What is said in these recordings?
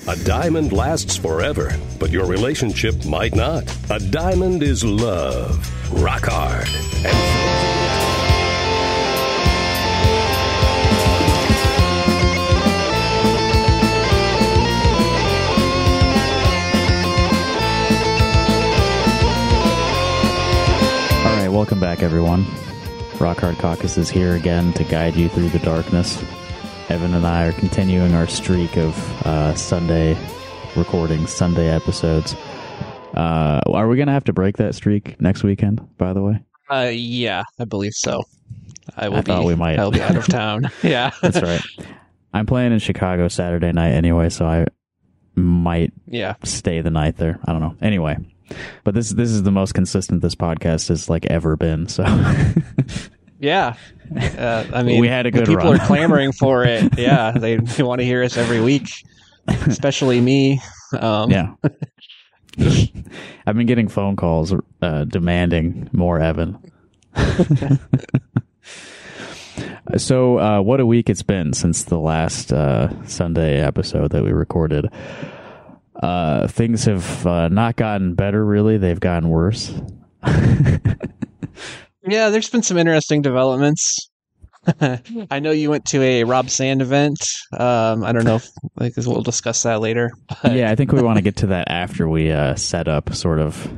A diamond lasts forever, but your relationship might not. A diamond is love. Rock hard. All right, welcome back, everyone. Rock Hard Caucus is here again to guide you through the darkness. Evan and I are continuing our streak of Sunday recordings, Sunday episodes. Are we going to have to break that streak next weekend, by the way? Yeah, I believe so. Thought we might. I'll be out of town. Yeah. That's right. I'm playing in Chicago Saturday night anyway, so I might stay the night there. I don't know. Anyway, but this is the most consistent this podcast has ever been, so... Yeah. I mean, we had a good people run. are clamoring for it. Yeah, they want to hear us every week, especially me. Yeah. I've been getting phone calls demanding more Evan. So, what a week it's been since the last Sunday episode that we recorded. Things have not gotten better, really. They've gotten worse. Yeah, there's been some interesting developments. I know you went to a Rob Sand event. I don't know if we'll discuss that later. But... Yeah, I think we want to get to that after we set up sort of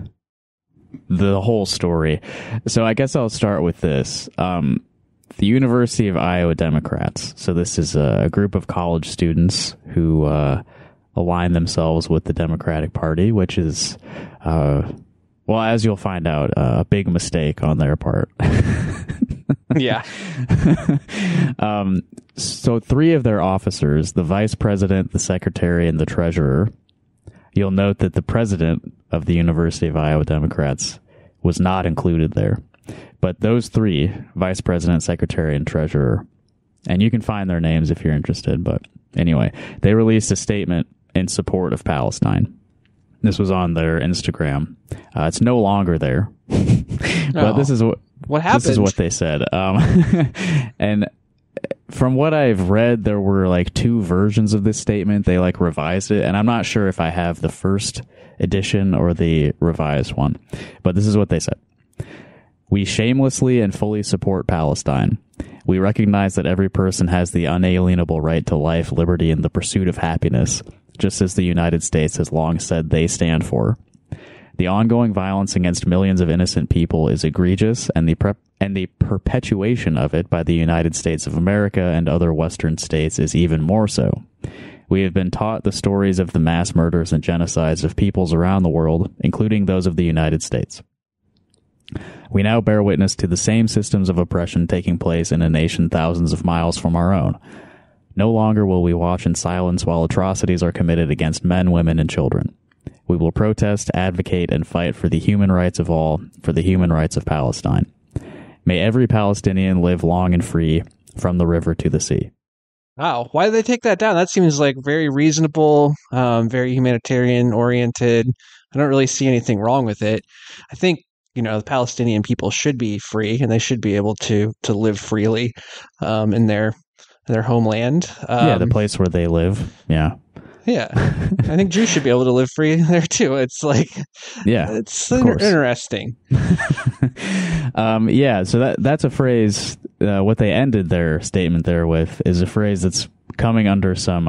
the whole story. So I guess I'll start with this. The University of Iowa Democrats. So this is a group of college students who align themselves with the Democratic Party, which is... well, as you'll find out, a big mistake on their part. Yeah. So 3 of their officers, the vice president, the secretary, and the treasurer, you'll note that the president of the University of Iowa Democrats was not included there. But those 3, vice president, secretary, and treasurer, and you can find their names if you're interested, but anyway, they released a statement in support of Palestine. This was on their Instagram. It's no longer there, but this is what happened. This is what they said. And from what I've read, there were 2 versions of this statement. They revised it, and I'm not sure if I have the first edition or the revised one. But this is what they said: "We shamelessly and fully support Palestine. We recognize that every person has the unalienable right to life, liberty, and the pursuit of happiness, just as the United States has long said they stand for. The ongoing violence against millions of innocent people is egregious, and the perpetuation of it by the United States of America and other Western states is even more so. We have been taught the stories of the mass murders and genocides of peoples around the world, including those of the United States. We now bear witness to the same systems of oppression taking place in a nation thousands of miles from our own. No longer will we watch in silence while atrocities are committed against men, women, and children. We will protest, advocate, and fight for the human rights of all, for the human rights of Palestine. May every Palestinian live long and free, from the river to the sea." Wow, why did they take that down? That seems very reasonable, very humanitarian oriented. I don't really see anything wrong with it. I think the Palestinian people should be free, and they should be able to live freely in their homeland. The place where they live. Yeah. Yeah. I think Jews should be able to live free there too. It's it's interesting. So that's a phrase, what they ended their statement there with is a phrase that's coming under some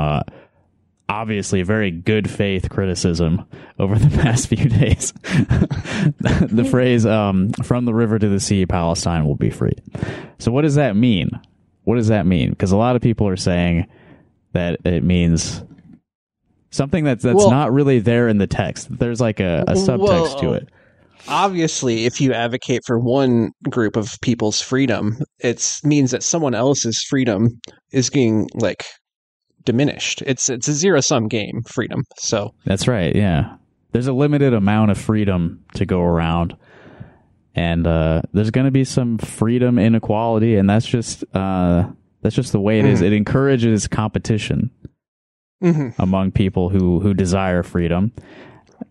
obviously very good faith criticism over the past few days. The phrase, "from the river to the sea, Palestine will be free." So what does that mean? What does that mean? Because a lot of people are saying that it means something that's not really there in the text. There's a subtext to it. Obviously, if you advocate for one group of people's freedom, it means that someone else's freedom is being diminished. It's a zero-sum game, freedom. So that's right. Yeah, there's a limited amount of freedom to go around. And there's going to be some freedom inequality, and that's just the way it is. It encourages competition among people who desire freedom.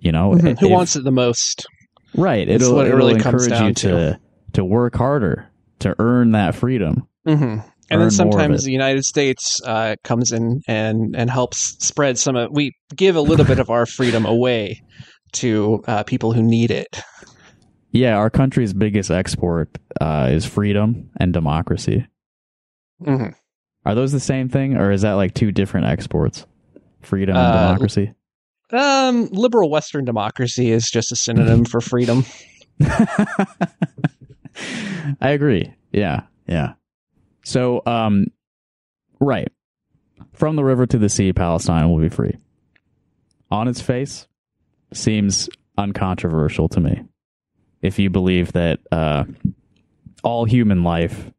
Who wants it the most? Right. It'll really encourage you to work harder to earn that freedom. And then Earn more of sometimes it. the United States comes in and helps spread some of. We give a little bit of our freedom away to people who need it. Yeah, our country's biggest export is freedom and democracy. Mm-hmm. Are those the same thing, or is that like two different exports? Freedom and democracy? Liberal Western democracy is just a synonym for freedom. I agree. Yeah. So, right. From the river to the sea, Palestine will be free. On its face, seems uncontroversial to me. If you believe that all human life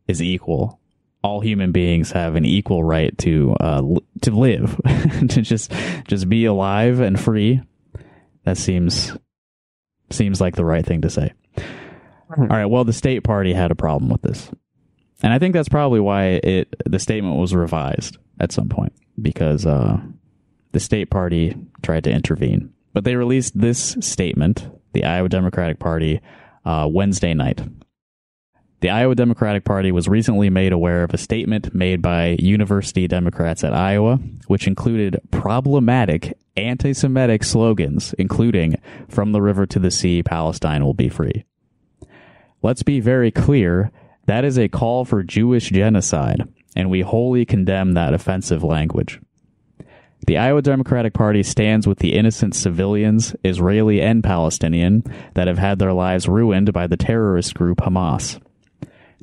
is equal, all human beings have an equal right to live, to just be alive and free, that seems like the right thing to say. All right. Well, the state party had a problem with this, and I think that's probably why the statement was revised at some point, because the state party tried to intervene. But they released this statement, the Iowa Democratic Party, Wednesday night. The Iowa Democratic Party was recently made aware of a statement made by university Democrats at Iowa, which included problematic anti-Semitic slogans, including "From the river to the sea, Palestine will be free." Let's be very clear, that is a call for Jewish genocide, and we wholly condemn that offensive language. The Iowa Democratic Party stands with the innocent civilians, Israeli and Palestinian, that have had their lives ruined by the terrorist group Hamas.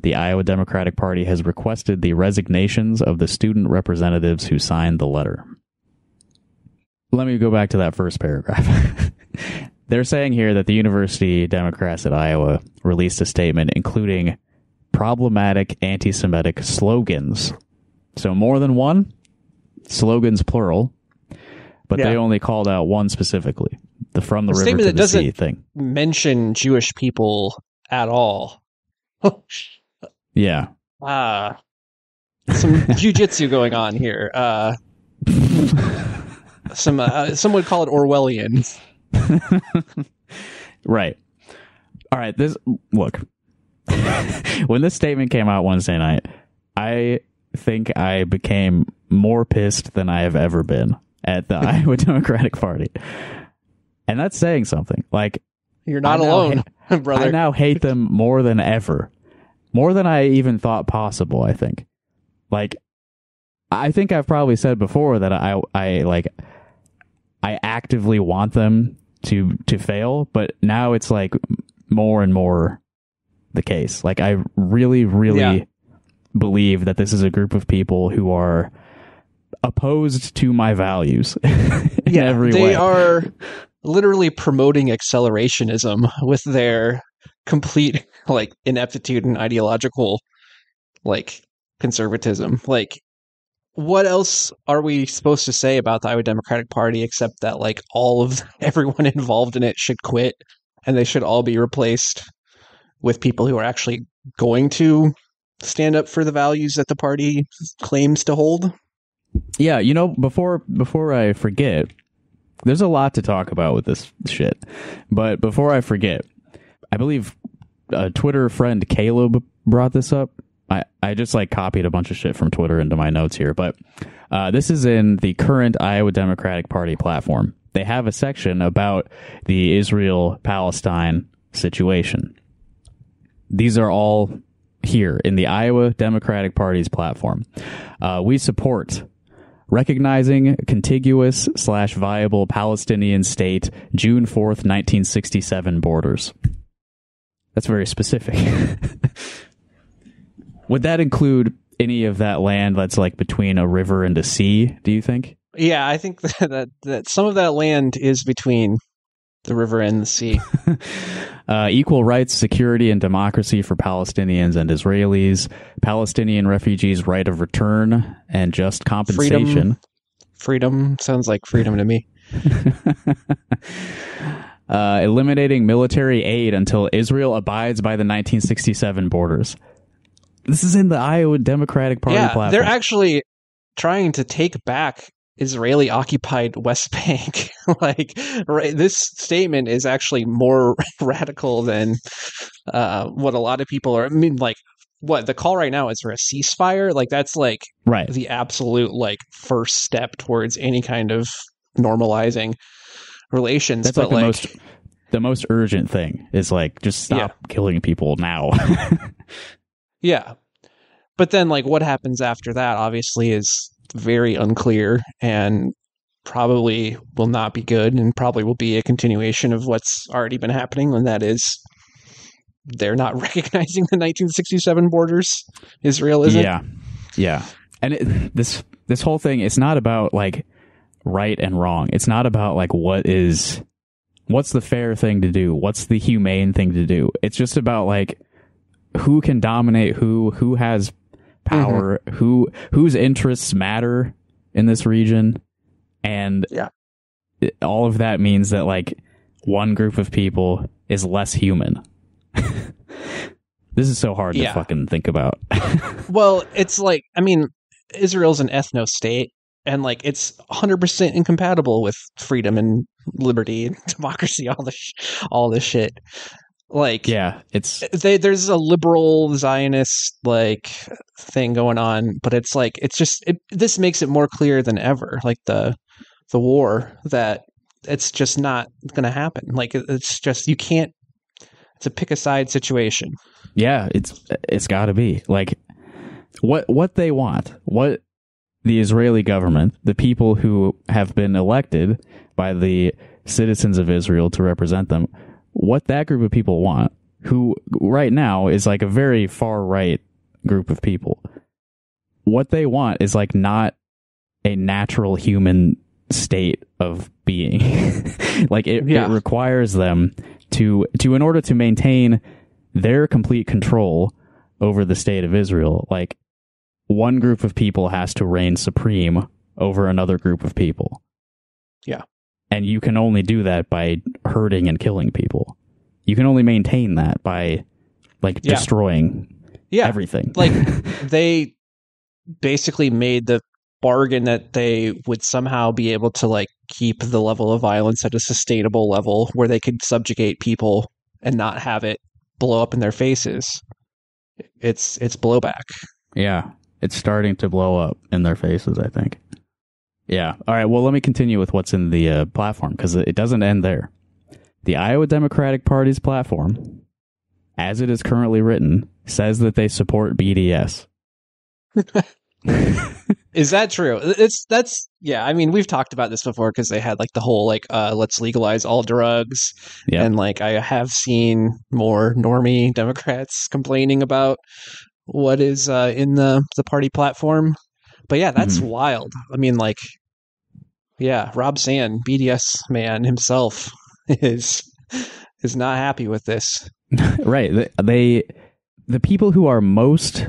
The Iowa Democratic Party has requested the resignations of the student representatives who signed the letter. Let me go back to that first paragraph. They're saying here that the University Democrats at Iowa released a statement including problematic anti-Semitic slogans. So more than one? Slogans plural. But they only called out one specifically. The "from the river to the sea" thing. Mention Jewish people at all. Yeah. Some jujitsu going on here. Some would call it Orwellian. Right. All right. Look. When this statement came out Wednesday night, I think I became more pissed than I have ever been at the Iowa Democratic Party. And that's saying something. Like, you're not alone, brother. I now hate them more than ever. More than I even thought possible, I think. Like, I think I've probably said before that I actively want them to fail, but now it's like more and more the case. Like, I really believe that this is a group of people who are opposed to my values in every way. They are literally promoting accelerationism with their complete ineptitude and ideological conservatism. What else are we supposed to say about the Iowa Democratic Party except that everyone involved in it should quit and they should all be replaced with people who are actually going to stand up for the values that the party claims to hold? Yeah, before I forget, there's a lot to talk about with this shit. But before I forget, I believe a Twitter friend Caleb brought this up. I just copied a bunch of shit from Twitter into my notes here, but this is in the current Iowa Democratic Party platform. They have a section about the Israel-Palestine situation. These are all here in the Iowa Democratic Party's platform. We support recognizing contiguous/viable Palestinian state June 4th, 1967 borders. That's very specific. Would that include any of that land that's between a river and a sea, do you think? Yeah, I think that some of that land is between the river and the sea. Equal rights, security, and democracy for Palestinians and Israelis. Palestinian refugees' right of return and just compensation. Freedom sounds like freedom to me. Eliminating military aid until Israel abides by the 1967 borders. This is in the Iowa Democratic Party platform. They're actually trying to take back Israeli-occupied West Bank. This statement is actually more radical than what a lot of people are. I mean, what the call right now is for a ceasefire. Like that's like Right. the absolute like first step towards any kind of normalizing relations. That's but like the most urgent thing is like just stop killing people now. Yeah. But then like what happens after that obviously is very unclear and probably will not be good, and probably will be a continuation of what's already been happening, and that is they're not recognizing the 1967 borders. Israel isn't. Yeah. And this whole thing, it's not about like right and wrong. It's not about like what's the fair thing to do, what's the humane thing to do. It's just about like who can dominate who has power, whose interests matter in this region. And all of that means that like one group of people is less human. This is so hard to fucking think about. Well, it's like, I mean, Israel's an ethno state, and like it's 100% incompatible with freedom and liberty and democracy, all this shit. Like, there's a liberal Zionist like thing going on, but it's like this makes it more clear than ever. Like the war, that it's just not going to happen. Like it's just you can't. It's a pick a side situation. Yeah, it's got to be like what they want, what the Israeli government, the people who have been elected by the citizens of Israel to represent them, what that group of people want, who right now is like a very far right group of people. What they want is like not a natural human state of being. Like it requires them to in order to maintain their complete control over the state of Israel, like one group of people has to reign supreme over another group of people. Yeah. And you can only do that by hurting and killing people. You can only maintain that by like destroying everything. Like they basically made the bargain that they would somehow be able to like keep the level of violence at a sustainable level where they could subjugate people and not have it blow up in their faces. It's blowback. Yeah, it's starting to blow up in their faces, I think. Yeah. All right, well, let me continue with what's in the platform, because it doesn't end there. The Iowa Democratic Party's platform, as it is currently written, says that they support BDS. Is that true? I mean, we've talked about this before because they had like the whole like let's legalize all drugs, and like I have seen more normie Democrats complaining about what is in the party platform. But yeah, that's wild. I mean, like, yeah, Rob Sand, BDS man himself, is not happy with this. Right. The people who are most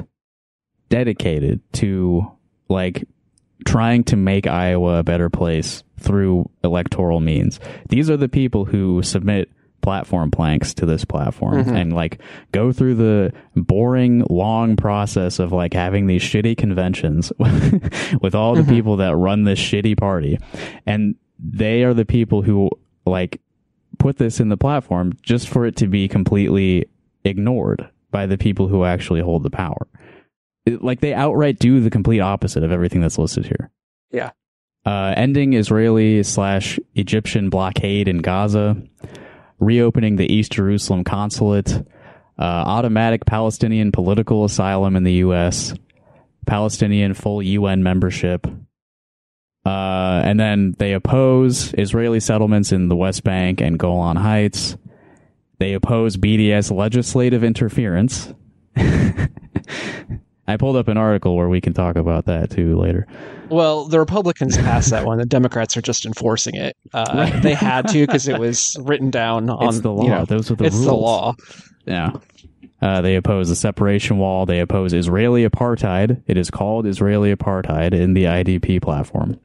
dedicated to like trying to make Iowa a better place through electoral means, these are the people who submit platform planks to this platform and like go through the boring long process of like having these shitty conventions with all the people that run this shitty party, and they are the people who like put this in the platform just for it to be completely ignored by the people who actually hold the power. Like they outright do the complete opposite of everything that's listed here. Yeah. Ending Israeli/Egyptian blockade in Gaza, reopening the East Jerusalem consulate, automatic Palestinian political asylum in the U.S., Palestinian full UN membership, and then they oppose Israeli settlements in the West Bank and Golan Heights. They oppose BDS legislative interference. I pulled up an article where we can talk about that too later. Well, the Republicans passed that one. The Democrats are just enforcing it. They had to because it was written down on it's the law. Those are the rules. It's the law. Yeah. They oppose the separation wall. They oppose Israeli apartheid. It is called Israeli apartheid in the IDP platform.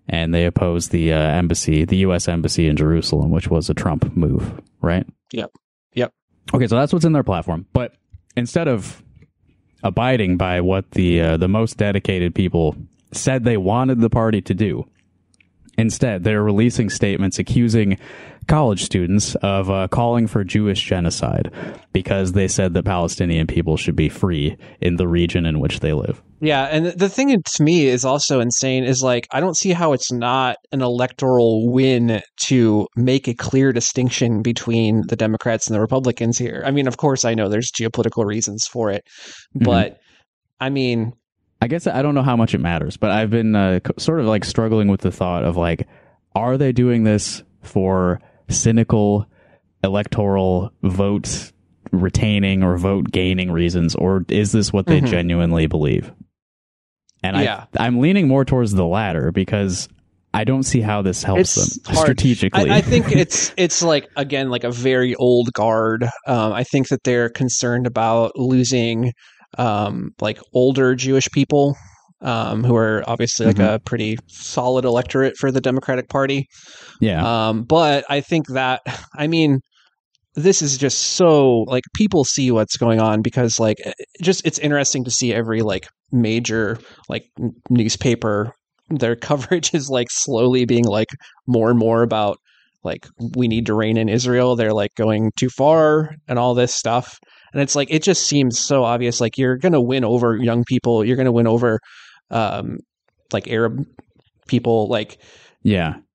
And they oppose the embassy, the U.S. embassy in Jerusalem, which was a Trump move, right? Yep. Okay, so that's what's in their platform. But instead of abiding by what the most dedicated people said they wanted the party to do, Instead, they're releasing statements accusing college students of calling for Jewish genocide because they said that Palestinian people should be free in the region in which they live. Yeah, and the thing to me is also insane is like I don't see how it's not an electoral win to make a clear distinction between the Democrats and the Republicans here. I mean, of course, I know there's geopolitical reasons for it, but I mean, I guess I don't know how much it matters, but I've been sort of like struggling with the thought of like, are they doing this for cynical electoral vote retaining or vote gaining reasons, or is this what they genuinely believe? And I'm leaning more towards the latter because I don't see how this helps them strategically. I think it's like, again, like a very old guard. I think that they're concerned about losing like older Jewish people who are obviously like a pretty solid electorate for the Democratic Party. Yeah. But I think that, I mean, this is just so like people see what's going on because like just it's interesting to see every like major like newspaper, their coverage is like slowly being like more and more about like we need to rein in Israel. They're like going too far and all this stuff. And it's like it just seems so obvious. Like you're going to win over young people. You're going to win over like Arab people. Like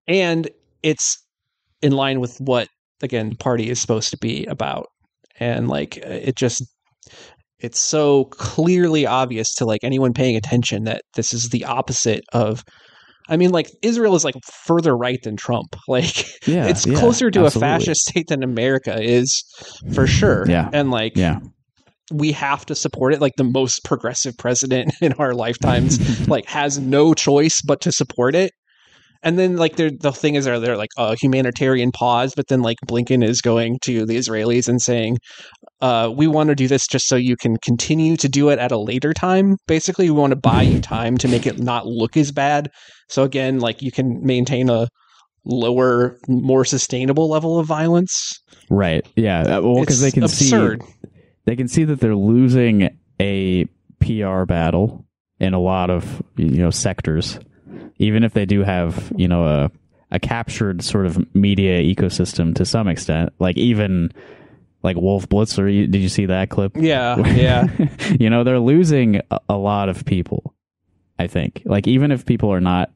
and it's in line with what again party is supposed to be about. And like it's so clearly obvious to like anyone paying attention that this is the opposite of. I mean, like Israel is like further right than Trump. Like it's closer to a fascist state than America is for sure. And like we have to support it. Like the most progressive president in our lifetimes like has no choice but to support it. And then like the thing is they're like a humanitarian pause, but then like Blinken is going to the Israelis and saying, we want to do this just so you can continue to do it at a later time. Basically, we want to buy you time to make it not look as bad. So again, like you can maintain a lower, more sustainable level of violence. Right. Yeah. Well, because they can absurd. They can see that they're losing a PR battle in a lot of sectors. Even if they do have, a captured sort of media ecosystem to some extent, like even like Wolf Blitzer, did you see that clip? Yeah. They're losing a lot of people, I think. Like even if people are not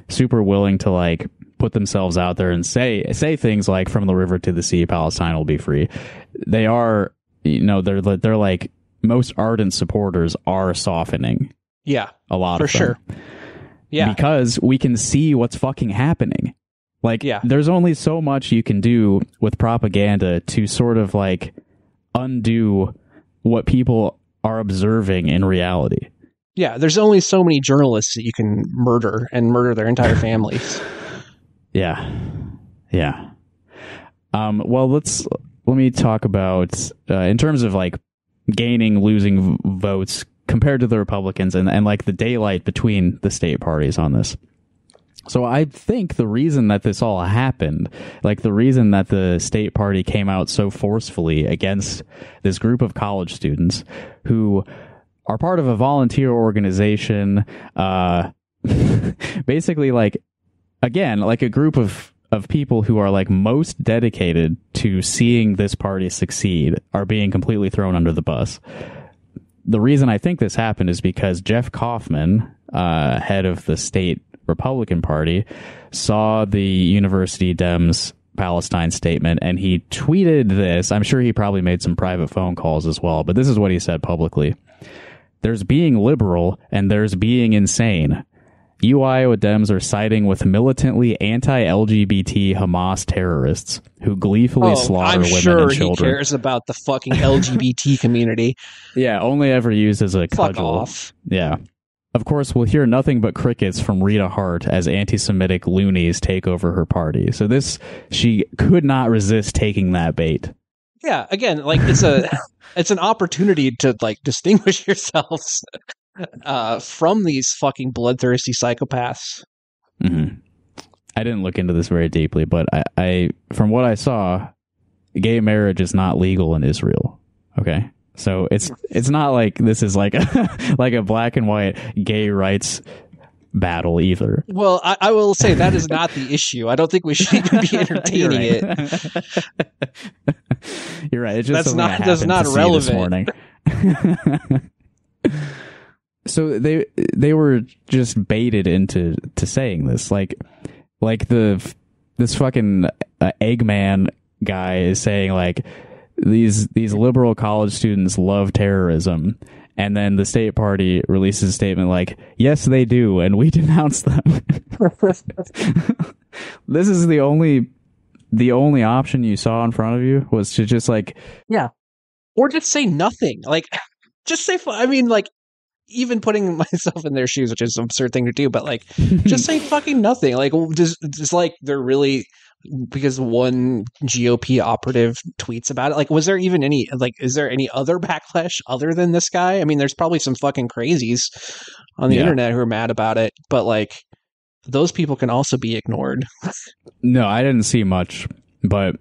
super willing to like put themselves out there and say things like from the river to the sea, Palestine will be free. They are, they're like most ardent supporters are softening. Yeah. A lot for of them. Sure. Yeah. Because we can see what's fucking happening. Like, there's only so much you can do with propaganda to sort of like undo what people are observing in reality. Yeah, there's only so many journalists that you can murder and murder their entire families. Yeah. Well, let me talk about in terms of like gaining, losing votes compared to the Republicans and like the daylight between the state parties on this. So I think the reason that this all happened, like the reason that the state party came out so forcefully against this group of college students who are part of a volunteer organization, basically like, again, like a group of people who are like most dedicated to seeing this party succeed are being completely thrown under the bus. The reason I think this happened is because Jeff Kaufman, head of the state Republican Party, saw the University Dems Palestine statement and he tweeted this. I'm sure he probably made some private phone calls as well, but this is what he said publicly. There's being liberal and there's being insane. You Iowa Dems are siding with militantly anti-LGBT Hamas terrorists who gleefully slaughter women and children. I'm sure he cares about the fucking LGBT community. Yeah, only ever used as a Fuck cudgel. off. Yeah. Of course, we'll hear nothing but crickets from Rita Hart as anti-Semitic loonies take over her party. So she could not resist taking that bait. Yeah, again, like it's an opportunity to like distinguish yourselves from these fucking bloodthirsty psychopaths. Mm-hmm. I didn't look into this very deeply, but I from what I saw, gay marriage is not legal in Israel. Okay. So it's not like this is like a like a black and white gay rights battle either. Well, I will say that is not the issue. I don't think we should even be entertaining it. You're right. It's just that's not relevant this morning. So they were just baited into saying this, like this fucking Eggman guy is saying like these liberal college students love terrorism. And then the state party releases a statement like, yes, they do, and we denounce them. This is the only option you saw in front of you was to just like... Yeah. Or just say nothing. Like, just say... I mean, like, even putting myself in their shoes, which is an absurd thing to do, but like, just say fucking nothing. Like, just like they're really... Because one GOP operative tweets about it. Like, was there even any, like, is there any other backlash other than this guy? I mean, there's probably some fucking crazies on the internet who are mad about it, but like, those people can also be ignored. No, I didn't see much, but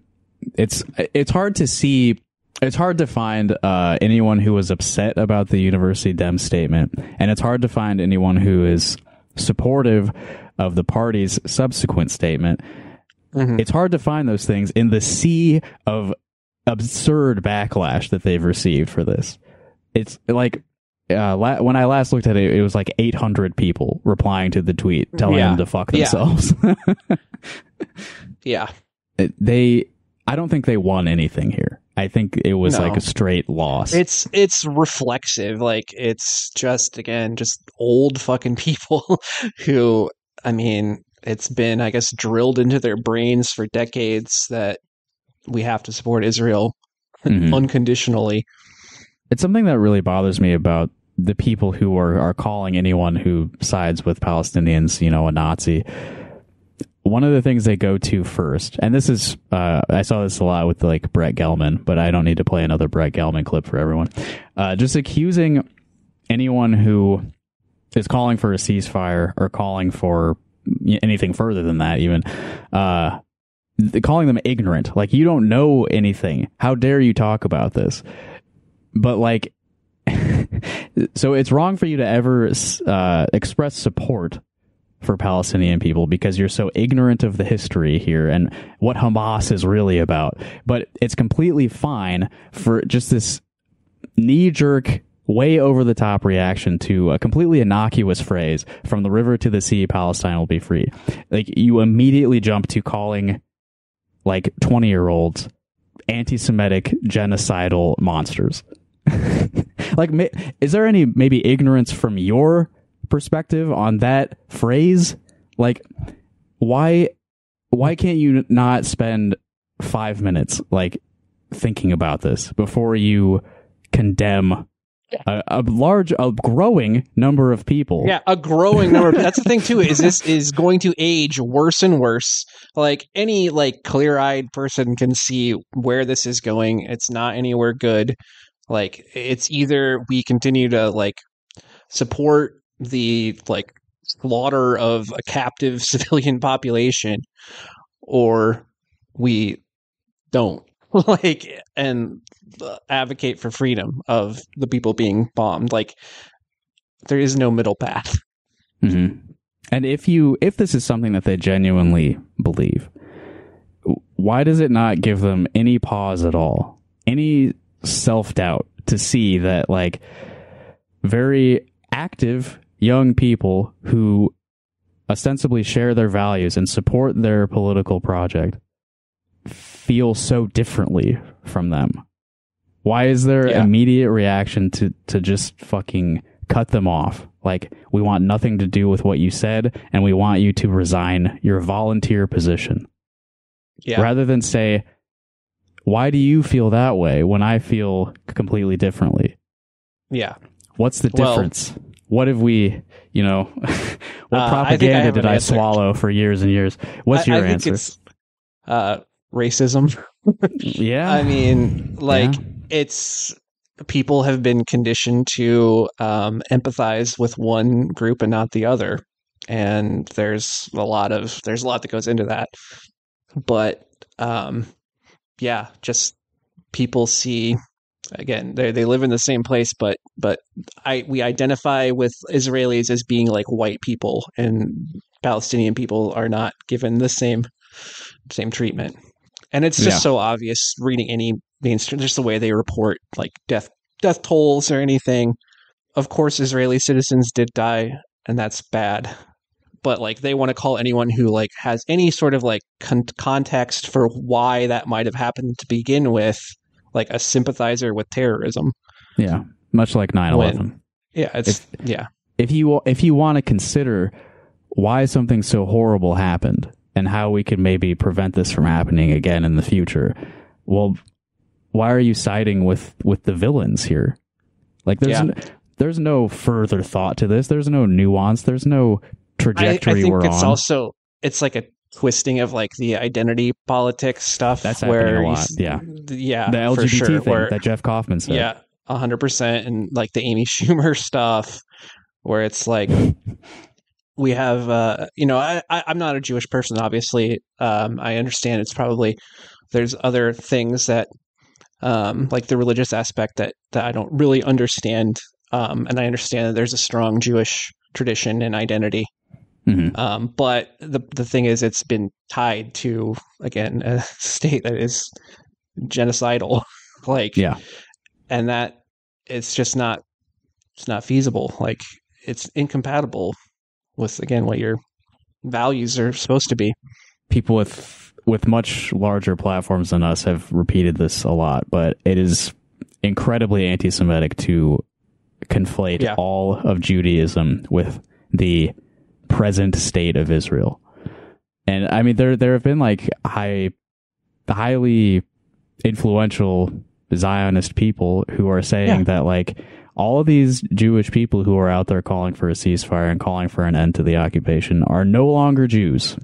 it's hard to see. It's hard to find anyone who was upset about the University Dem statement, and it's hard to find anyone who is supportive of the party's subsequent statement. Mm-hmm. It's hard to find those things in the sea of absurd backlash that they've received for this. It's like when I last looked at it, it was like 800 people replying to the tweet telling them to fuck themselves. Yeah. I don't think they won anything here. I think it was like a straight loss. It's reflexive. Like, it's just, again, just old fucking people who, I mean... It's been, I guess, drilled into their brains for decades that we have to support Israel unconditionally. It's something that really bothers me about the people who are calling anyone who sides with Palestinians, you know, a Nazi. One of the things they go to first, and this is, I saw this a lot with like Brett Gelman, but I don't need to play another Brett Gelman clip for everyone. Just accusing anyone who is calling for a ceasefire or calling for anything further than that, even calling them ignorant, like, you don't know anything, how dare you talk about this? But like, so it's wrong for you to ever express support for Palestinian people because you're so ignorant of the history here and what Hamas is really about. But it's completely fine for just this knee-jerk, way over the top reaction to a completely innocuous phrase, from the river to the sea, Palestine will be free. Like, you immediately jump to calling like 20-year-olds anti-Semitic genocidal monsters. Like, is there any maybe ignorance from your perspective on that phrase? Like, why can't you not spend 5 minutes like thinking about this before you condemn a growing number of people? Yeah, a growing number. That's the thing too. Is this is going to age worse and worse? Like, any like clear-eyed person can see where this is going. It's not anywhere good. Like, it's either we continue to like support the like slaughter of a captive civilian population, or we don't. Like, and advocate for freedom of the people being bombed. Like, there is no middle path. Mm-hmm. And if this is something that they genuinely believe, why does it not give them any pause at all, any self-doubt to see that like very active young people who ostensibly share their values and support their political project feel so differently from them? Why is there immediate reaction to just fucking cut them off? Like, we want nothing to do with what you said, and we want you to resign your volunteer position. Yeah. Rather than say, why do you feel that way when I feel completely differently? Yeah. What's the difference? What have we, you know, what propaganda did I swallow for years and years? What's your answer? I think it's racism. Yeah. I mean, like, it's, people have been conditioned to empathize with one group and not the other. And there's a lot that goes into that. But just people see again, they live in the same place, but we identify with Israelis as being like white people, and Palestinian people are not given the same treatment. And it's just so obvious reading any mainstream, just the way they report like death tolls or anything. Of course, Israeli citizens did die, and that's bad. But like they want to call anyone who like has any sort of like context for why that might have happened to begin with, like a sympathizer with terrorism. Yeah, much like 9/11. If you want to consider why something so horrible happened and how we could maybe prevent this from happening again in the future, well, why are you siding with the villains here? Like there's no further thought to this. There's no nuance. There's no trajectory I think we're it's on. Also, it's like a twisting of like the identity politics stuff. That's where happening a lot. Yeah. The LGBT thing that Jeff Kaufman said. Yeah, 100%. And like the Amy Schumer stuff, where it's like we have, I'm not a Jewish person, obviously. I understand it's probably there's other things that like the religious aspect that I don't really understand. And I understand that there's a strong Jewish tradition and identity. Mm-hmm. But the thing is, it's been tied to, again, a state that is genocidal. And that it's just not feasible. Like, it's incompatible with, again, what your values are supposed to be. People with much larger platforms than us have repeated this a lot, but it is incredibly anti-Semitic to conflate all of Judaism with the present state of Israel. And I mean, there have been like highly influential Zionist people who are saying that like all of these Jewish people who are out there calling for a ceasefire and calling for an end to the occupation are no longer Jews.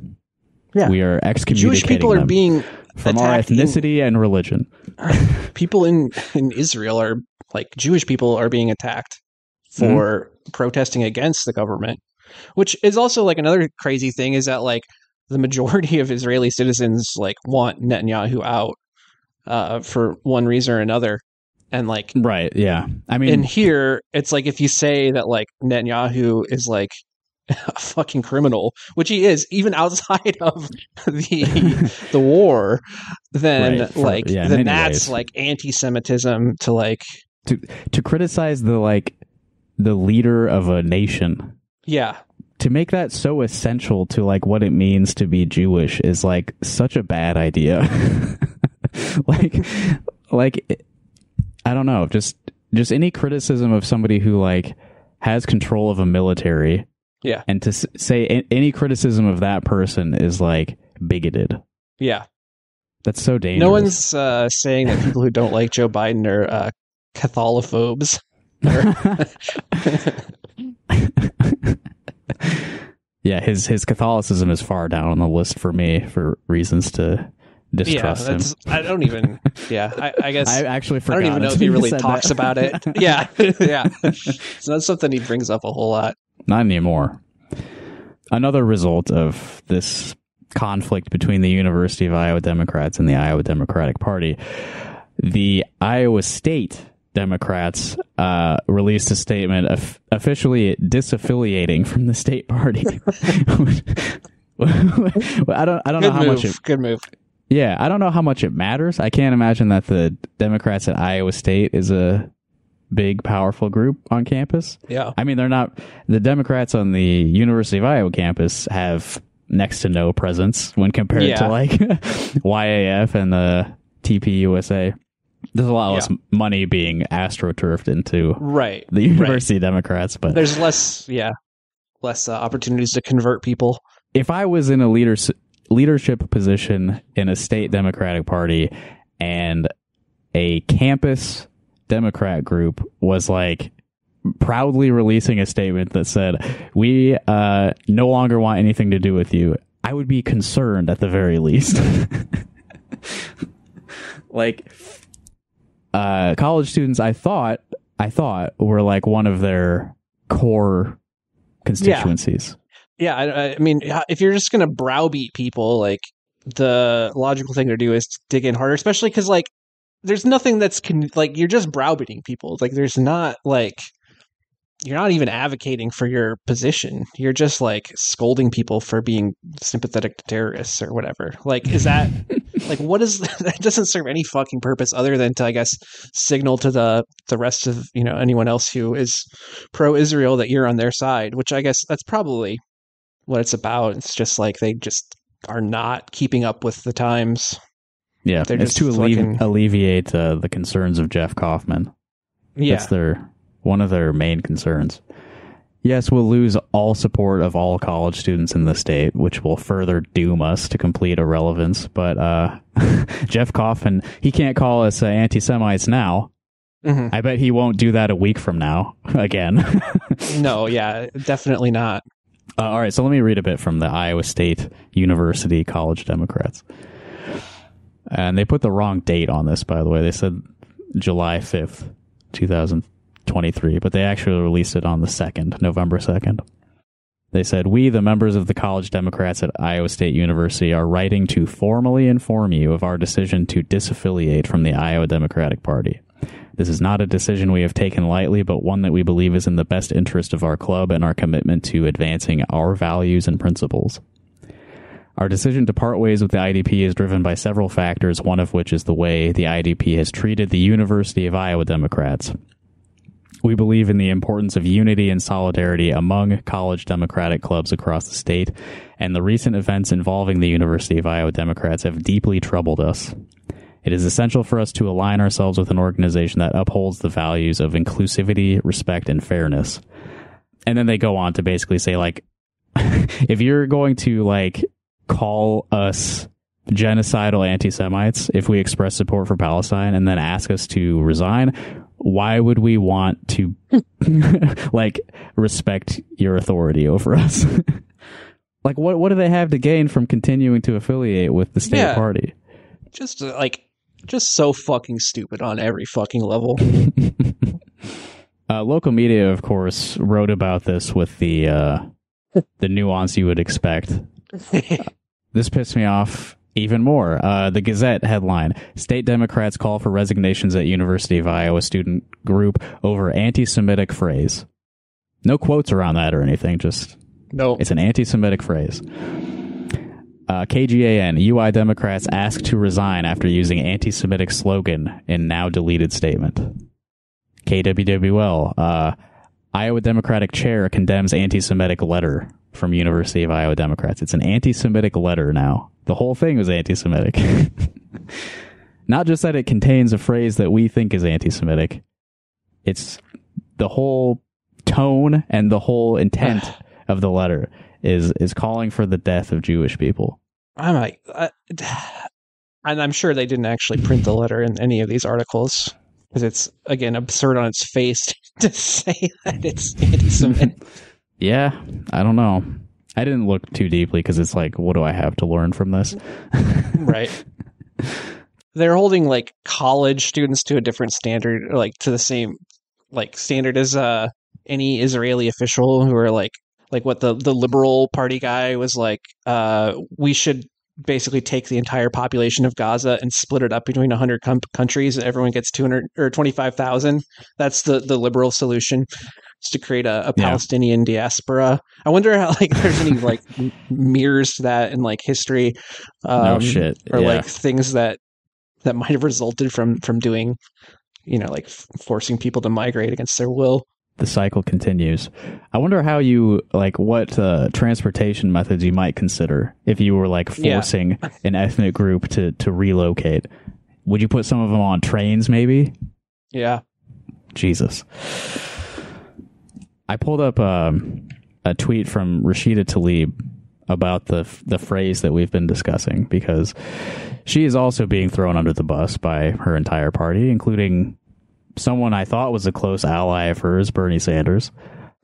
Yeah. We are excommunicating Jewish people are them being from our ethnicity and religion. People in Israel are like Jewish people are being attacked for protesting against the government, which is also like another crazy thing is that like the majority of Israeli citizens like want Netanyahu out for one reason or another. And like, right. Yeah. I mean, in here, it's like, if you say that like Netanyahu is like a fucking criminal, which he is, even outside of the war, then then that's like anti-Semitism to like to criticize the leader of a nation. Yeah. To make that so essential to like what it means to be Jewish is like such a bad idea. like I don't know, just any criticism of somebody who like has control of a military. Yeah. And to say any criticism of that person is like bigoted. Yeah. That's so dangerous. No one's saying that people who don't like Joe Biden are Catholiphobes. Yeah, his Catholicism is far down on the list for me for reasons to distrust him. I don't even. Yeah, I guess I actually forgot. I don't even know if he really talks about it. Yeah, yeah. So that's something he brings up a whole lot. Not anymore. Another result of this conflict between the University of Iowa Democrats and the Iowa Democratic Party, the Iowa State Democrats released a statement officially disaffiliating from the state party. I don't know how much. Good move. Yeah, I don't know how much it matters. I can't imagine that the Democrats at Iowa State is a big, powerful group on campus. Yeah. I mean, they're not. The Democrats on the University of Iowa campus have next to no presence when compared to like YAF and the TPUSA. There's a lot less money being astroturfed into the University Democrats, but there's less opportunities to convert people. If I was in a leadership position in a state Democratic Party and a campus Democrat group was like proudly releasing a statement that said, we no longer want anything to do with you, I would be concerned at the very least. Like, college students, I thought were like one of their core constituencies. Yeah, I mean, if you're just going to browbeat people, like the logical thing to do is to dig in harder, especially because like there's nothing that's like you're just browbeating people. Like there's not like you're not even advocating for your position. You're just like scolding people for being sympathetic to terrorists or whatever. Like, is that like what is that? Doesn't serve any fucking purpose other than to, I guess, signal to the rest of anyone else who is pro-Israel that you're on their side. Which I guess that's probably what it's about. It's just like they just are not keeping up with the times. Yeah, They're it's just to alleviate the concerns of Jeff Kaufman. Yeah. That's one of their main concerns. Yes, we'll lose all support of all college students in the state, which will further doom us to complete irrelevance. But Jeff Kaufman, he can't call us anti-Semites now. Mm-hmm. I bet he won't do that a week from now again. No, yeah, definitely not. All right, so let me read a bit from the Iowa State University College Democrats. And they put the wrong date on this, by the way. They said July 5th, 2023, but they actually released it on the 2nd, November 2nd. They said, "We, the members of the College Democrats at Iowa State University, are writing to formally inform you of our decision to disaffiliate from the Iowa Democratic Party. This is not a decision we have taken lightly, but one that we believe is in the best interest of our club and our commitment to advancing our values and principles. Our decision to part ways with the IDP is driven by several factors, one of which is the way the IDP has treated the University of Iowa Democrats. We believe in the importance of unity and solidarity among college Democratic clubs across the state, and the recent events involving the University of Iowa Democrats have deeply troubled us. It is essential for us to align ourselves with an organization that upholds the values of inclusivity, respect, and fairness." And then they go on to basically say, like, if you're going to, like, call us genocidal anti-Semites if we express support for Palestine and then ask us to resign, why would we want to like respect your authority over us? Like, what do they have to gain from continuing to affiliate with the state party? Just so fucking stupid on every fucking level. Local media, of course, wrote about this with the nuance you would expect. This pissed me off even more. The Gazette headline: "State Democrats call for resignations at University of Iowa student group over anti-Semitic phrase." No quotes around that or anything, just no. It's an anti-Semitic phrase. KGAN: UI Democrats asked to resign after using anti-Semitic slogan in now deleted statement. KWWL: Iowa Democratic chair condemns anti-Semitic letter from University of Iowa Democrats. It's an anti-Semitic letter now. The whole thing was anti-Semitic. Not just that it contains a phrase that we think is anti-Semitic. It's the whole tone and the whole intent of the letter is calling for the death of Jewish people. And I'm sure they didn't actually print the letter in any of these articles, because it's, again, absurd on its face to say that it's anti-Semitic. Yeah, I don't know. I didn't look too deeply because it's like, what do I have to learn from this? Right. They're holding like college students to a different standard, or like to the same like standard as any Israeli official, who are like what the Liberal Party guy was like, we should basically take the entire population of Gaza and split it up between 100 countries, and everyone gets 200 or 25,000. That's the liberal solution, is to create a Palestinian diaspora. I wonder how, like, there's any like mirrors to that in like history, no shit, or like things that might have resulted from doing, like forcing people to migrate against their will. The cycle continues. I wonder how you, like, what transportation methods you might consider if you were like forcing an ethnic group to relocate. Would you put some of them on trains, maybe? Yeah. Jesus. I pulled up a tweet from Rashida Tlaib about the phrase that we've been discussing, because she is also being thrown under the bus by her entire party, including someone I thought was a close ally of hers, Bernie Sanders.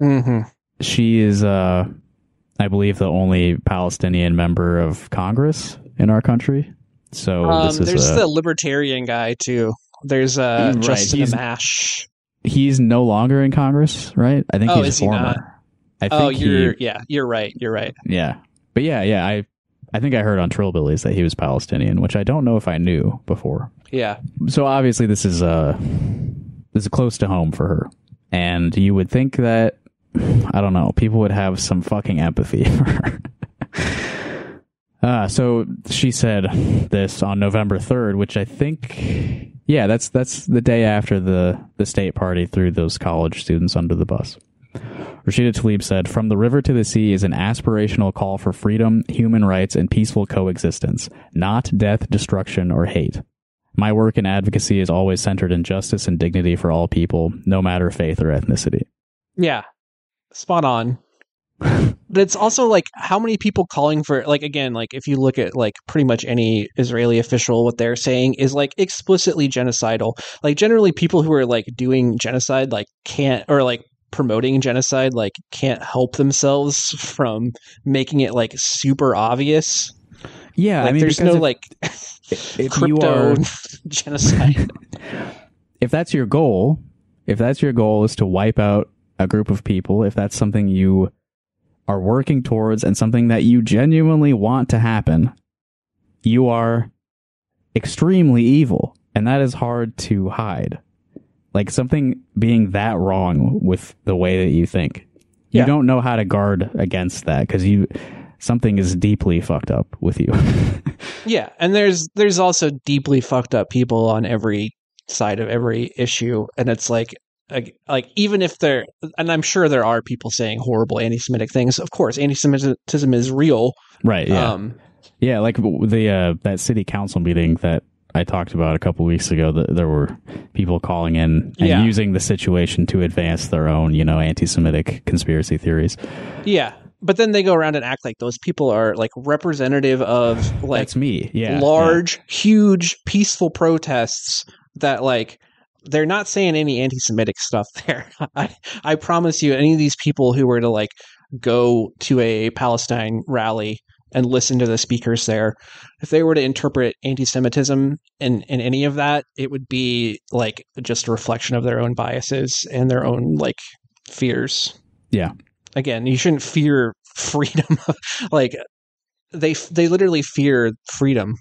Mm-hmm. She is, I believe, the only Palestinian member of Congress in our country. So there's the libertarian guy too. There's Justin Amash. He's no longer in Congress, right? I think he's is former. He not? I think you're right. You're right. Yeah, but yeah. I think I heard on Trillbillies that he was Palestinian, which I don't know if I knew before. Yeah. So obviously this is close to home for her. And you would think that, I don't know, people would have some fucking empathy for her. So she said this on November 3rd, which I think, yeah, that's the day after the state party threw those college students under the bus. Rashida Tlaib said, "From the river to the sea is an aspirational call for freedom, human rights, and peaceful coexistence, not death, destruction, or hate. My work and advocacy is always centered in justice and dignity for all people, no matter faith or ethnicity." Yeah. Spot on. But it's also like, how many people calling for, like, again, like if you look at like pretty much any Israeli official, what they're saying is like explicitly genocidal. Like generally people who are like doing genocide like can't, or like promoting genocide like can't help themselves from making it like super obvious. Yeah, like, I mean, there's no like if crypto you are, genocide. if that's your goal is to wipe out a group of people, if that's something you are working towards and something that you genuinely want to happen, you are extremely evil, and that is hard to hide. Like something being that wrong with the way that you think, you don't know how to guard against that because something is deeply fucked up with you. Yeah, and there's also deeply fucked up people on every side of every issue, and it's like even if they're, and I'm sure there are people saying horrible anti-Semitic things. Of course, anti-Semitism is real, right? Yeah, yeah. Like the that city council meeting that I talked about a couple weeks ago, there were people calling in and using the situation to advance their own, anti-Semitic conspiracy theories. Yeah. But then they go around and act like those people are like representative of like that's me. Yeah. Large, huge, peaceful protests that like they're not saying any anti-Semitic stuff there. I promise you, any of these people who were to like go to a Palestine rally and listen to the speakers there, if they were to interpret anti-Semitism in any of that, it would be like just a reflection of their own biases and their own like fears. Yeah. Again, you shouldn't fear freedom. Like they literally fear freedom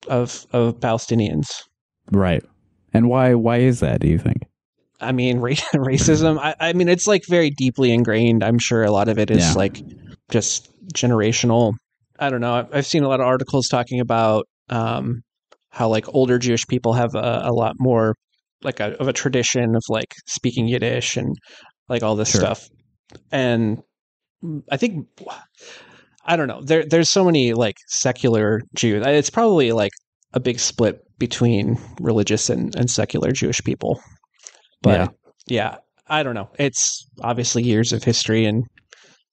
of Palestinians. Right. And why is that, do you think? I mean, racism. I mean, it's like very deeply ingrained. I'm sure a lot of it is like just generational. I don't know. I've seen a lot of articles talking about how like older Jewish people have a lot more like of a tradition of like speaking Yiddish and like all this stuff. And I think, I don't know, there's so many like secular Jews. It's probably like a big split between religious and secular Jewish people. But yeah, I don't know. It's obviously years of history and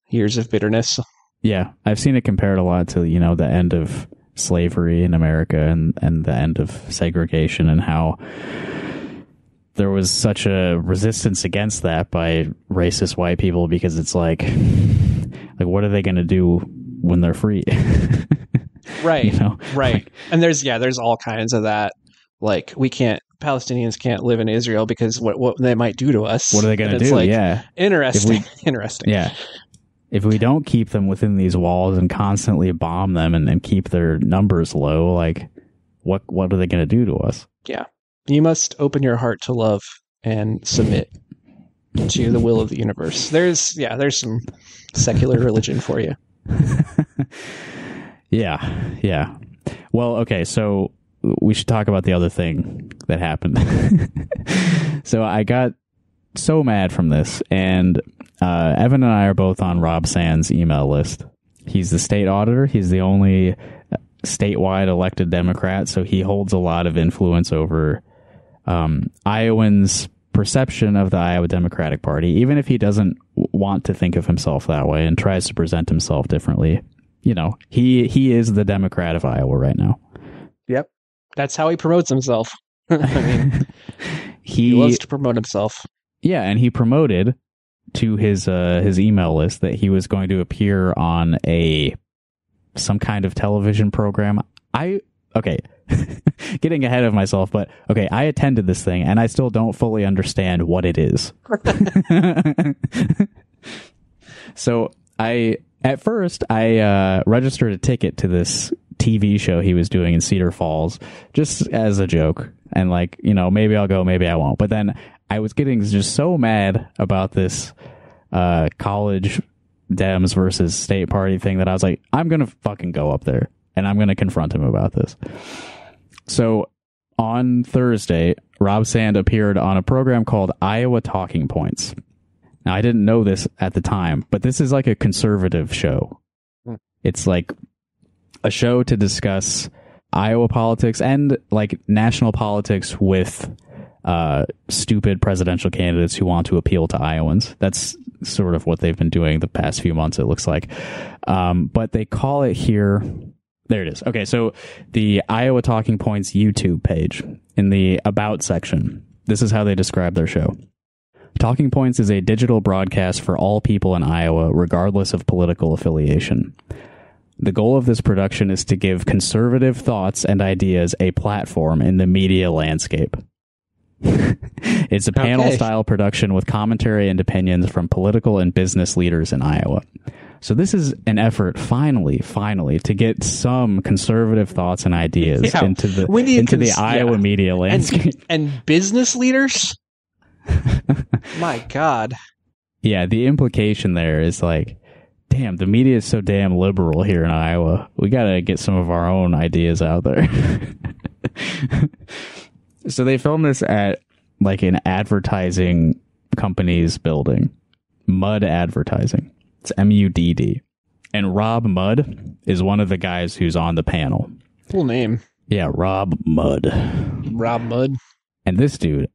years of bitterness. Yeah, I've seen it compared a lot to, the end of slavery in America and the end of segregation, and how there was such a resistance against that by racist white people, because it's like what are they going to do when they're free? Right. Right. Like, and there's all kinds of that. Like Palestinians can't live in Israel because what they might do to us. What are they going to do? Like, yeah. Interesting. Interesting. Yeah. If we don't keep them within these walls and constantly bomb them and keep their numbers low, like what are they going to do to us? Yeah. You must open your heart to love and submit to the will of the universe. There's some secular religion for you. Yeah. Well, okay, so we should talk about the other thing that happened. So I got so mad from this, and Evan and I are both on Rob Sand's email list. He's the state auditor. He's the only statewide elected Democrat, so he holds a lot of influence over Iowans' perception of the Iowa Democratic Party, even if he doesn't want to think of himself that way and tries to present himself differently. He is the Democrat of Iowa right now. Yep. That's how he promotes himself. I mean, he loves to promote himself. Yeah, and he promoted to his email list that he was going to appear on some kind of television program. Getting ahead of myself, but okay, I attended this thing and I still don't fully understand what it is. So I at first, I registered a ticket to this TV show he was doing in Cedar Falls, just as a joke. And like, you know, maybe I'll go, maybe I won't. But then I was getting just so mad about this college Dems versus state party thing that I was like, I'm going to fucking go up there and I'm going to confront him about this. So on Thursday, Rob Sand appeared on a program called Iowa Talking Points. Now, I didn't know this at the time, but this is like a conservative show. It's like a show to discuss Iowa politics and like national politics with stupid presidential candidates who want to appeal to Iowans. That's sort of what they've been doing the past few months, it looks like. But they call it here. There it is. Okay, so the Iowa Talking Points YouTube page in the About section, this is how they describe their show. Talking Points is a digital broadcast for all people in Iowa, regardless of political affiliation. The goal of this production is to give conservative thoughts and ideas a platform in the media landscape. It's a panel-style production with commentary and opinions from political and business leaders in Iowa. So this is an effort, finally, to get some conservative thoughts and ideas into the Iowa media landscape. And business leaders? My God. Yeah, the implication there is like, damn, the media is so damn liberal here in Iowa. We got to get some of our own ideas out there. So they filmed this at like an advertising company's building. Mudd Advertising. It's MUDD. And Rob Mudd is one of the guys who's on the panel. Cool name. Yeah, Rob Mudd. Rob Mudd. And this dude,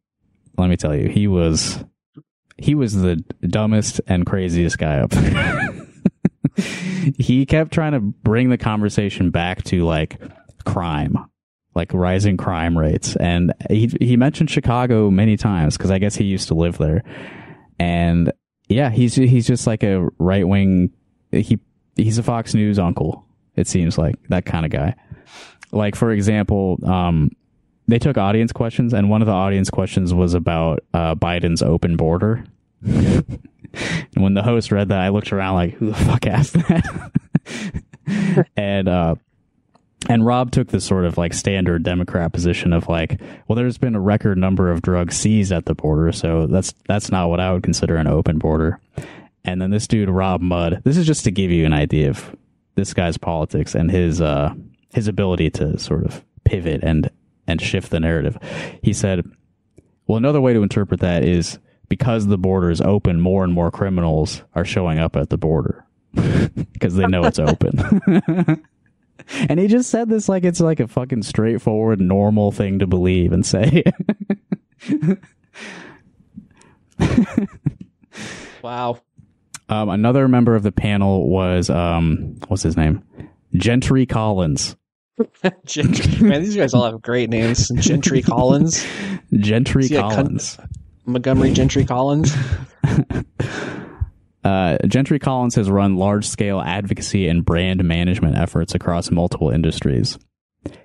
let me tell you, he was the dumbest and craziest guy up there. He kept trying to bring the conversation back to like crime, like rising crime rates. And he mentioned Chicago many times because I guess he used to live there. And yeah, he's just like a right wing. He's a Fox News uncle. It seems like that kind of guy. Like, for example, they took audience questions, and one of the audience questions was about Biden's open border. And when the host read that, I looked around like, who the fuck asked that? And Rob took this sort of like standard Democrat position of like, well, there's been a record number of drugs seized at the border, so that's not what I would consider an open border. And then this dude, Rob Mudd, this is just to give you an idea of this guy's politics and his ability to sort of pivot and shift the narrative. He said, well, another way to interpret that is because the border is open, more and more criminals are showing up at the border because they know it's open. And he just said this like it's like a fucking straightforward, normal thing to believe and say. Wow. Another member of the panel was, what's his name? Gentry Collins. Gentry. Man, these guys all have great names. Gentry Collins. Gentry Collins. Montgomery Gentry Collins. Gentry Collins has run large-scale advocacy and brand management efforts across multiple industries.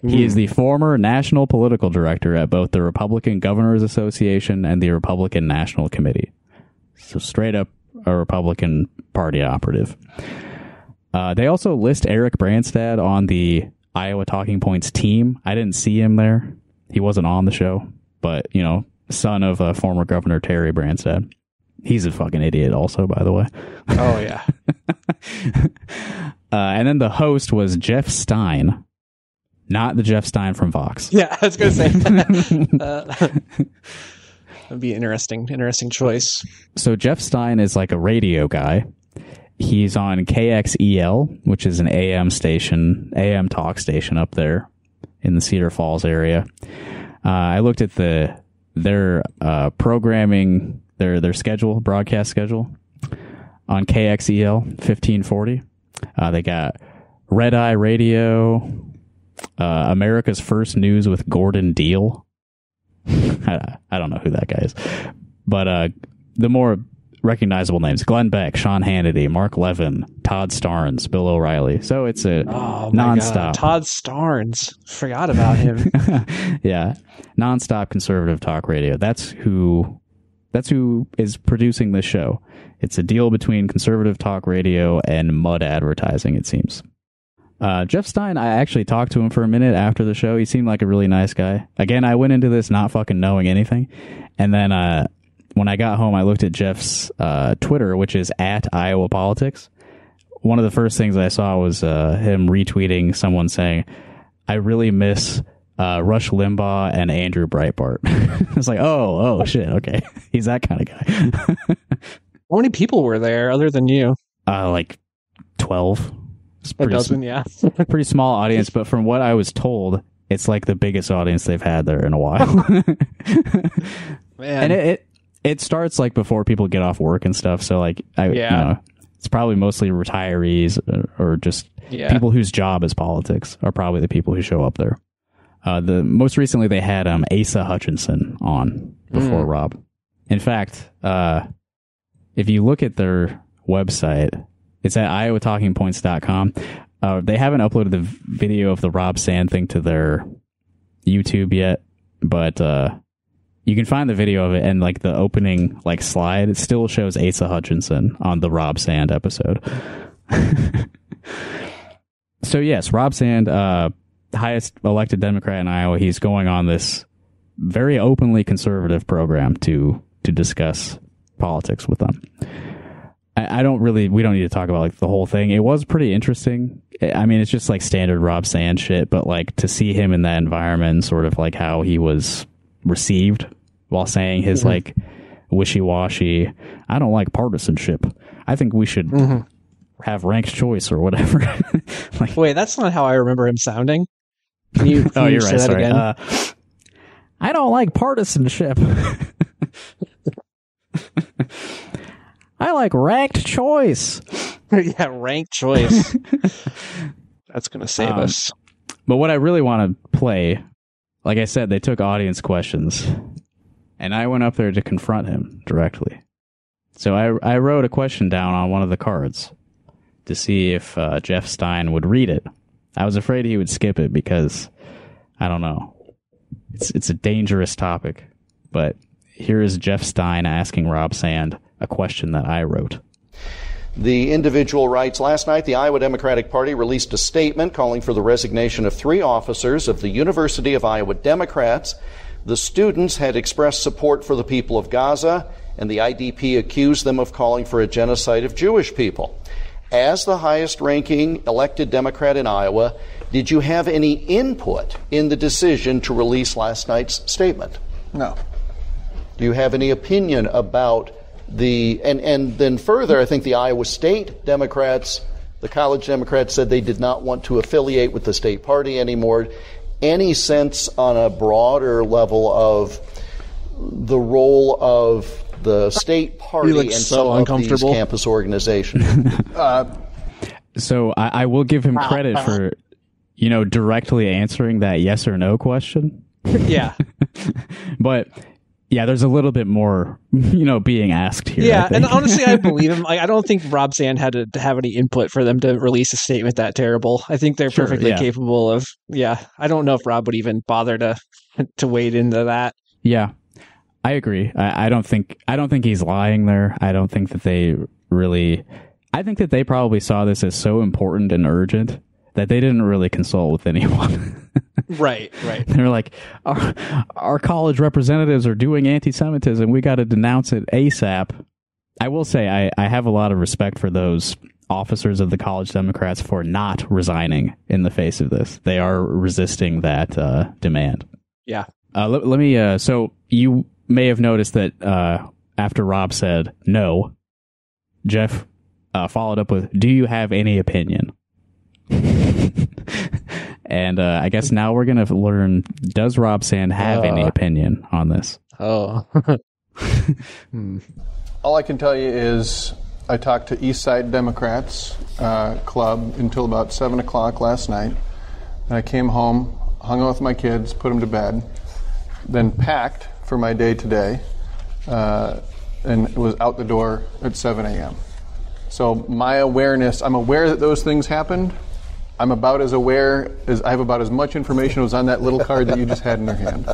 He is the former national political director at both the Republican Governors Association and the Republican National Committee. So straight up a Republican Party operative. They also list Eric Branstad on the Iowa Talking Points team. I didn't see him there. He wasn't on the show, but, you know, son of former Governor Terry Branstad. He's a fucking idiot also, by the way. Oh, yeah. And then the host was Jeff Stein, not the Jeff Stein from Vox. Yeah, I was going to say that. That'd be an interesting choice. So Jeff Stein is like a radio guy. He's on KXEL, which is an AM AM talk station up there in the Cedar Falls area. I looked at their programming, their schedule, broadcast schedule on KXEL 1540. They got Red Eye Radio, America's First News with Gordon Deal. I don't know who that guy is, but the more recognizable names: Glenn Beck, Sean Hannity, Mark Levin, Todd Starnes, Bill O'Reilly. So it's a nonstop. God. Todd Starnes, forgot about him. Yeah, nonstop conservative talk radio. That's who That's who is producing this show. It's a deal between conservative talk radio and mud advertising, it seems. Jeff Stein, I actually talked to him for a minute after the show. He seemed like a really nice guy. Again, I went into this not fucking knowing anything. And then when I got home, I looked at Jeff's Twitter, which is @IowaPolitics. One of the first things I saw was him retweeting someone saying, I really miss Rush Limbaugh and Andrew Breitbart. It's like, oh shit, okay. He's that kind of guy. How many people were there other than you? Like 12. A dozen, yeah. Pretty small audience, but from what I was told, it's like the biggest audience they've had there in a while. Man. And it starts like before people get off work and stuff. So like, you know, it's probably mostly retirees or just people whose job is politics are probably the people who show up there. The most recently they had Asa Hutchinson on before Rob. In fact, if you look at their website, it's at iowatalkingpoints.com. They haven't uploaded the video of the Rob Sand thing to their YouTube yet, but you can find the video of it, and like the opening like slide, it still shows Asa Hutchinson on the Rob Sand episode. So yes, Rob Sand, highest elected Democrat in Iowa, he's going on this very openly conservative program to discuss politics with them. We don't need to talk about like the whole thing. It was pretty interesting. I mean, it's just like standard Rob Sand shit, but like to see him in that environment and sort of like how he was received while saying his like wishy-washy, I don't like partisanship. I think we should have ranked choice or whatever. Like, wait, that's not how I remember him sounding. Can you you're say right. that Sorry. again? I don't like partisanship. I like ranked choice. Yeah, ranked choice. That's going to save us. But what I really want to play, like I said, they took audience questions, and I went up there to confront him directly. So I wrote a question down on one of the cards to see if Jeff Stein would read it. I was afraid he would skip it because, I don't know, it's a dangerous topic. But here is Jeff Stein asking Rob Sand a question that I wrote. The individual writes, last night the Iowa Democratic Party released a statement calling for the resignation of 3 officers of the University of Iowa Democrats. The students had expressed support for the people of Gaza, and the IDP accused them of calling for a genocide of Jewish people. As the highest-ranking elected Democrat in Iowa, did you have any input in the decision to release last night's statement? No. Do you have any opinion about and then further, I think the Iowa State Democrats, the college Democrats said they did not want to affiliate with the state party anymore. Any sense on a broader level of the role of the state party and some of these campus organizations? So I will give him credit for, directly answering that yes or no question. Yeah. But yeah, there's a little bit more, being asked here. Yeah, and honestly, I believe him. I don't think Rob Sand had to have any input for them to release a statement that terrible. I think they're perfectly capable of. Yeah, I don't know if Rob would even bother to wade into that. Yeah, I agree. I don't think he's lying there. I don't think that they really. I think that they probably saw this as so important and urgent that they didn't really consult with anyone. Right. They're like, our college representatives are doing anti-Semitism. We got to denounce it ASAP. I will say I have a lot of respect for those officers of the college Democrats for not resigning in the face of this. They are resisting that demand. Yeah. Let me. So you may have noticed that after Rob said no, Jeff followed up with, "Do you have any opinion?" And I guess now we're going to learn, does Rob Sand have any opinion on this? Oh. All I can tell you is I talked to East Side Democrats Club until about 7 o'clock last night. And I came home, hung out with my kids, put them to bed, then packed for my day today, and was out the door at 7 a.m. So my awareness, I'm aware that those things happened. I'm about as aware as I have about as much information as was on that little card that you just had in your hand.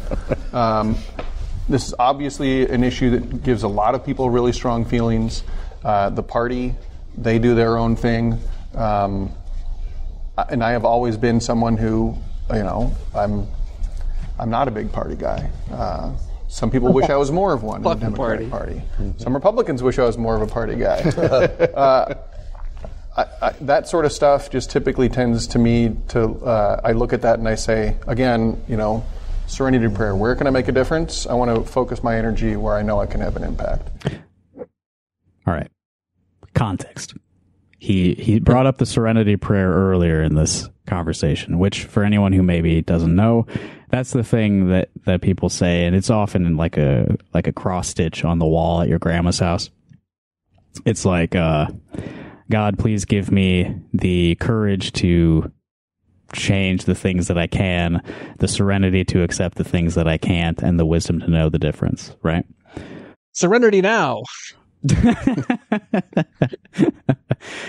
This is obviously an issue that gives a lot of people really strong feelings. The party, they do their own thing. And I have always been someone who, I'm not a big party guy. Some people wish I was more of one in the Democratic Party. Some Republicans wish I was more of a party guy. That sort of stuff just typically tends to me to, I look at that and I say, again, serenity prayer. Where can I make a difference? I want to focus my energy where I know I can have an impact. All right. Context. He brought up the serenity prayer earlier in this conversation, which for anyone who maybe doesn't know, that's the thing that people say, and it's often in like a cross stitch on the wall at your grandma's house. It's like, God, please give me the courage to change the things that I can, the serenity to accept the things that I can't, and the wisdom to know the difference, right? Serenity now.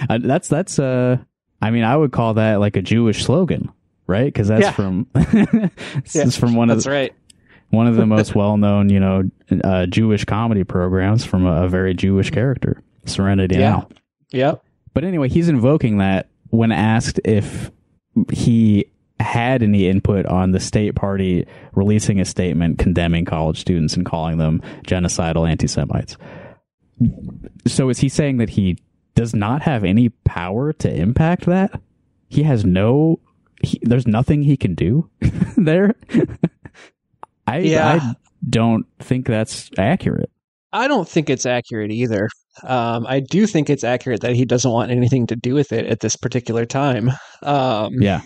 That's I would call that like a Jewish slogan, right? Because that's from it's from one of the most well-known Jewish comedy programs from a very Jewish character, Serenity Now. Yeah. But anyway, he's invoking that when asked if he had any input on the state party releasing a statement condemning college students and calling them genocidal anti-Semites. So is he saying that he does not have any power to impact that? He has there's nothing he can do there? I don't think that's accurate. I don't think it's accurate either. I do think it's accurate that he doesn't want anything to do with it at this particular time. I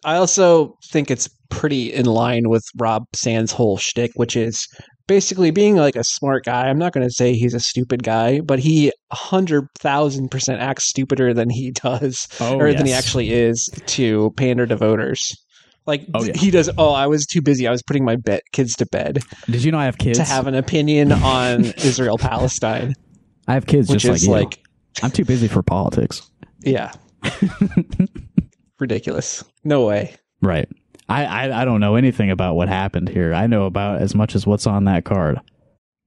also think it's pretty in line with Rob Sand's whole shtick, which is basically being like a smart guy. I'm not going to say he's a stupid guy, but he 100,000% acts stupider than he does, than he actually is, to pander to voters. He does. I was too busy. I was putting my kids to bed. Did you know I have kids? To have an opinion on Israel-Palestine. I have kids just like you. I'm too busy for politics. Yeah. Ridiculous. No way. Right. I don't know anything about what happened here. I know about as much as what's on that card.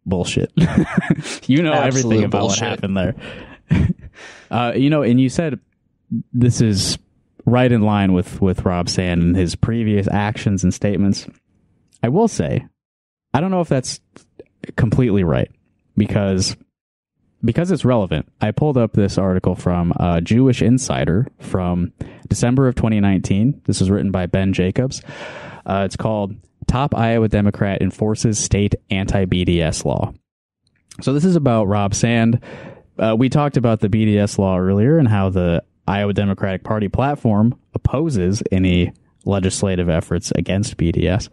Bullshit. Everything about what happened there. And you said this is right in line with Rob Sand and his previous actions and statements. I will say, I don't know if that's completely right because it's relevant. I pulled up this article from Jewish Insider from December of 2019. This is written by Ben Jacobs. It's called Top Iowa Democrat Enforces State Anti-BDS Law. So this is about Rob Sand. We talked about the BDS law earlier and how the Iowa Democratic Party platform opposes any legislative efforts against BDS.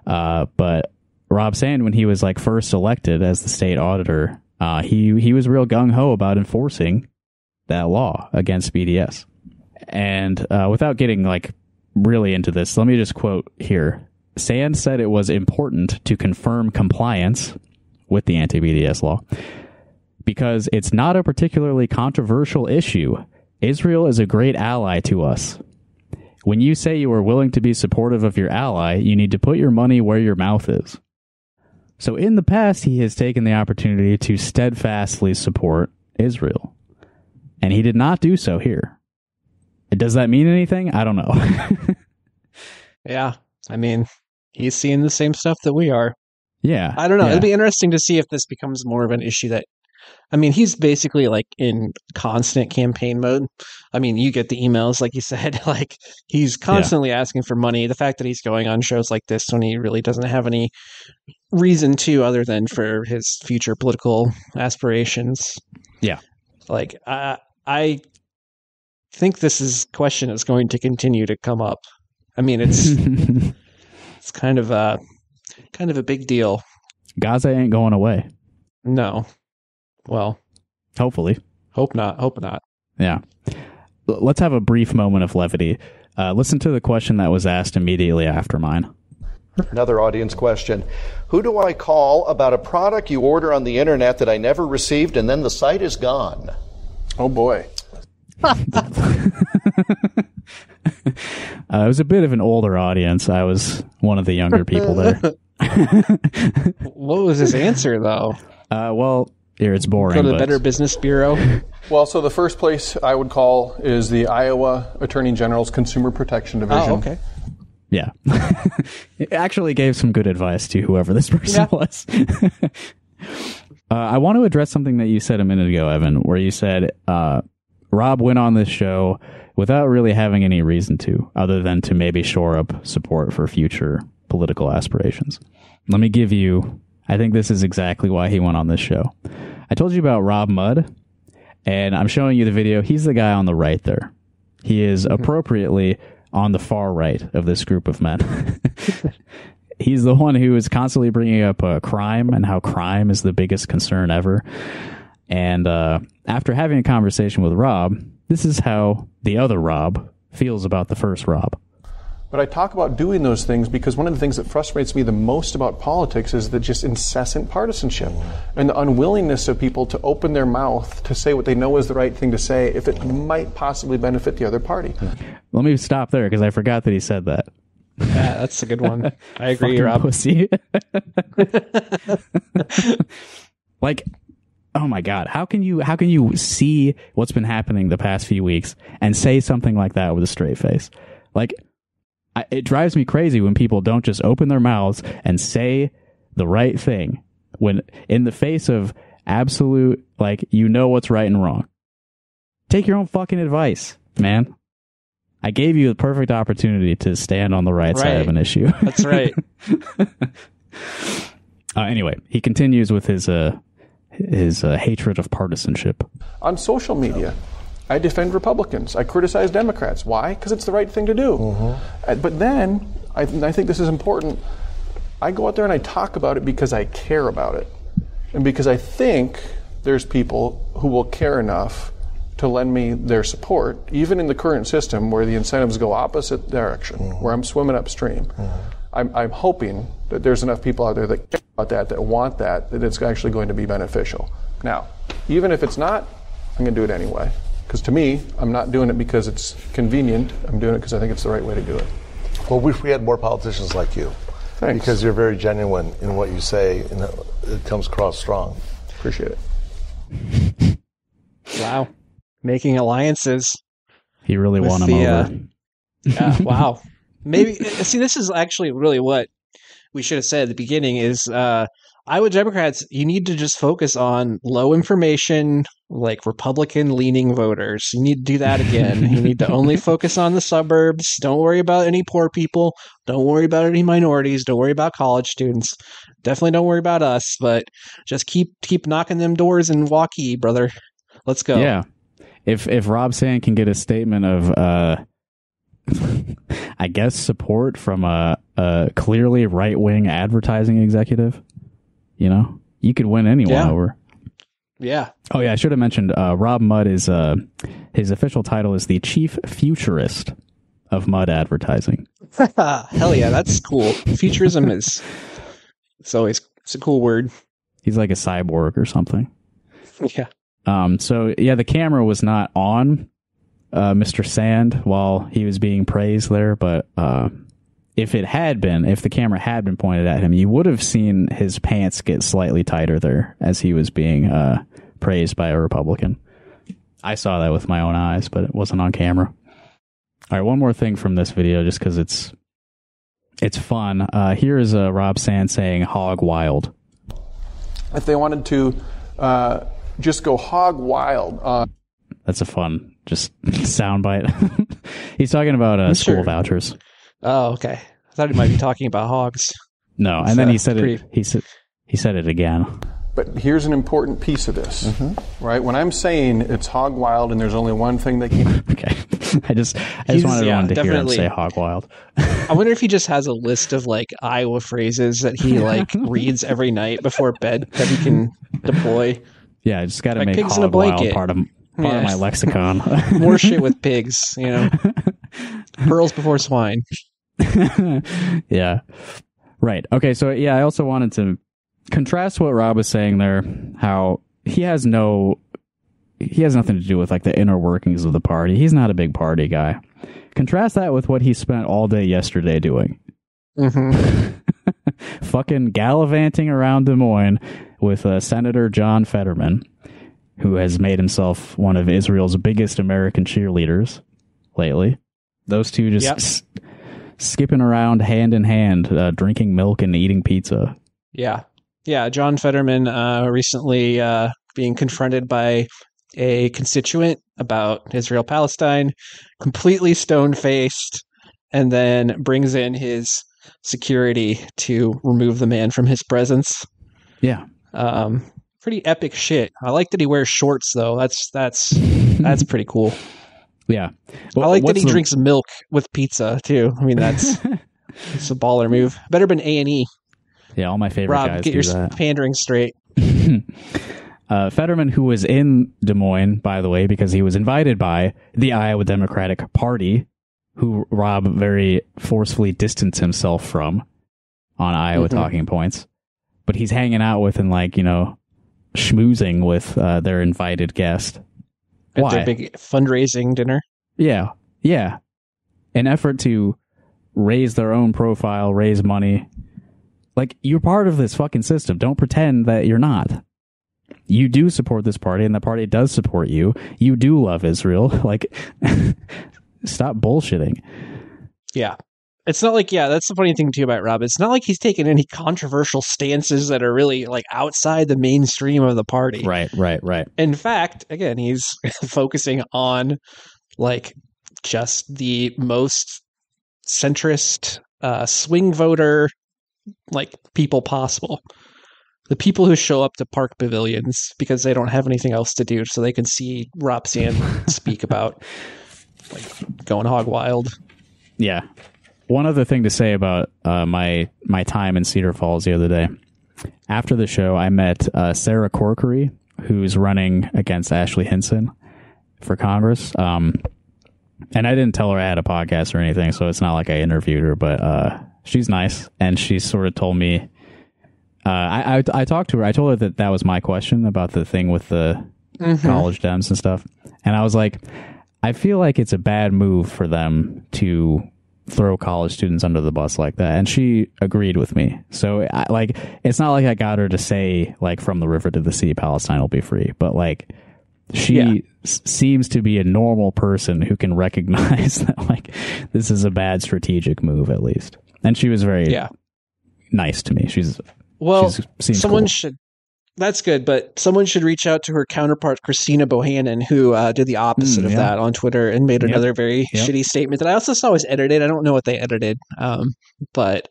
But Rob Sand, when he was first elected as the state auditor, he was real gung-ho about enforcing that law against BDS. And without getting really into this, let me just quote here. Sand said it was important to confirm compliance with the anti-BDS law because it's not a particularly controversial issue. Israel is a great ally to us. When you say you are willing to be supportive of your ally, you need to put your money where your mouth is. So in the past, he has taken the opportunity to steadfastly support Israel. And he did not do so here. Does that mean anything? I don't know. Yeah. I mean, he's seeing the same stuff that we are. Yeah. I don't know. Yeah. It'd be interesting to see if this becomes more of an issue that, he's basically in constant campaign mode. You get the emails, like you said, he's constantly asking for money. The fact that he's going on shows like this when he really doesn't have any reason to other than for his future political aspirations. Yeah. I think this question is going to continue to come up. It's it's kind of a big deal. Gaza ain't going away. No. Well, hopefully. Hope not. Yeah. Let's have a brief moment of levity. Listen to the question that was asked immediately after mine. Another audience question. Who do I call about a product you order on the internet that I never received and then the site is gone? Oh, boy. It was a bit of an older audience. I was one of the younger people there. What was his answer, though? Well, here it's boring. Go to the Better Business Bureau. Well, so the first place I would call is the Iowa Attorney General's Consumer Protection Division. Oh, okay. Yeah. It actually gave some good advice to whoever this person was. I want to address something that you said a minute ago, Evan, where you said Rob went on this show without really having any reason to, other than to maybe shore up support for future political aspirations. Let me give you, I think this is exactly why he went on this show. I told you about Rob Mudd, and I'm showing you the video. He's the guy on the right there. He is appropriately on the far right of this group of men. He's the one who is constantly bringing up crime and how crime is the biggest concern ever. And after having a conversation with Rob, this is how the other Rob feels about the first Rob. But I talk about doing those things because one of the things that frustrates me the most about politics is the just incessant partisanship and the unwillingness of people to open their mouth to say what they know is the right thing to say if it might possibly benefit the other party. Let me stop there because I forgot that he said that. Yeah, that's a good one. I agree, Rob. Pussy. Like, oh my God, how can you see what's been happening the past few weeks and say something like that with a straight face? Like, it drives me crazy when people don't just open their mouths and say the right thing when in the face of absolute, like, you know what's right and wrong. Take your own fucking advice, man. I gave you the perfect opportunity to stand on the right side of an issue. That's right. Anyway, he continues with his hatred of partisanship. On social media, I defend Republicans. I criticize Democrats. Why? Because it's the right thing to do. But then, I think this is important, I go out there and I talk about it because I care about it. And because I think there's people who will care enough to lend me their support, even in the current system where the incentives go opposite direction, where I'm swimming upstream. I'm hoping that there's enough people out there that care about that want that it's actually going to be beneficial. Now, even if it's not, I'm going to do it anyway. Because to me, I'm not doing it because it's convenient. I'm doing it because I think it's the right way to do it. Well, we had more politicians like you. Thanks. Because you're very genuine in what you say, and it comes across strong. Appreciate it. Wow. Making alliances. He really won him over. Wow. Maybe, see, this is actually really what we should have said at the beginning is Iowa Democrats, you need to just focus on low information, like Republican-leaning voters. You need to do that again. You need to only focus on the suburbs. Don't worry about any poor people. Don't worry about any minorities. Don't worry about college students. Definitely don't worry about us, but just keep knocking them doors in Waukee, brother. Let's go. Yeah. If Rob Sand can get a statement of, I guess, support from a clearly right-wing advertising executive, you know, you could win anyone over. Yeah. Oh, yeah, I should have mentioned Rob Mudd is, his official title is the Chief Futurist of Mudd Advertising. Hell yeah, that's cool. Futurism it's a cool word. He's like a cyborg or something. Yeah. So yeah, the camera was not on Mr. Sand while he was being praised there, but if the camera had been pointed at him, you would have seen his pants get slightly tighter there as he was being praised by a Republican. I saw that with my own eyes, but it wasn't on camera. All right, one more thing from this video, just because it's fun. Here is Rob Sand saying "hog wild." If they wanted to just go hog wild. That's a fun just soundbite. He's talking about school vouchers. Oh, okay. I thought he might be talking about hogs. No, and then he said it. He said it again. But here's an important piece of this, right? When I'm saying it's hog wild and there's only one thing they can... Okay. I just wanted everyone to hear him say hog wild. I wonder if he just has a list of like Iowa phrases that he like reads every night before bed that he can deploy. Yeah, I just got to make hog wild part of my lexicon. More shit with pigs, you know. Pearls before swine. Yeah. Right. Okay, so yeah, I also wanted to contrast what Rob was saying there, how he has nothing to do with like the inner workings of the party. He's not a big party guy. Contrast that with what he spent all day yesterday doing. fucking gallivanting around Des Moines with Senator John Fetterman, who has made himself one of Israel's biggest American cheerleaders lately. Those two just skipping around hand in hand, drinking milk and eating pizza. Yeah. John Fetterman recently being confronted by a constituent about Israel-Palestine, completely stone-faced, and then brings in his security to remove the man from his presence. Yeah. Pretty epic shit. I like that he wears shorts, though. That's pretty cool. Yeah. I like that he drinks milk with pizza, too. I mean, it's a baller move. Better been A&E. Yeah, all my favorite Rob, guys get do your that. pandering straight. Fetterman, who was in Des Moines, by the way, because he was invited by the Iowa Democratic Party, who Rob very forcefully distanced himself from on Iowa Talking Points. But he's hanging out with and, schmoozing with their invited guest. At their big fundraising dinner. Yeah. An effort to raise their own profile, raise money. You're part of this fucking system. Don't pretend that you're not. You do support this party, and the party does support you. You do love Israel. Stop bullshitting. Yeah. It's not that's the funny thing too about Rob. It's not like he's taken any controversial stances that are really outside the mainstream of the party. Right. In fact, again, he's focusing on just the most centrist swing voter people possible. The people who show up to park pavilions because they don't have anything else to do, so they can see Rob Sand speak about going hog wild. Yeah. One other thing to say about my time in Cedar Falls the other day. After the show, I met Sarah Corkery, who's running against Ashley Hinson for Congress. And I didn't tell her I had a podcast or anything, so it's not like I interviewed her, but she's nice, and she sort of told me. I talked to her. I told her that was my question about the thing with the college Dems and stuff, and I was like, I feel like it's a bad move for them to throw college students under the bus like that, and she agreed with me. So it's not like I got her to say from the river to the sea, Palestine will be free, but she seems to be a normal person who can recognize that this is a bad strategic move, at least. And she was very nice to me. Someone should. That's good, but someone should reach out to her counterpart, Christina Bohannon, who did the opposite of that on Twitter and made another very shitty statement that I also saw was edited. I don't know what they edited, but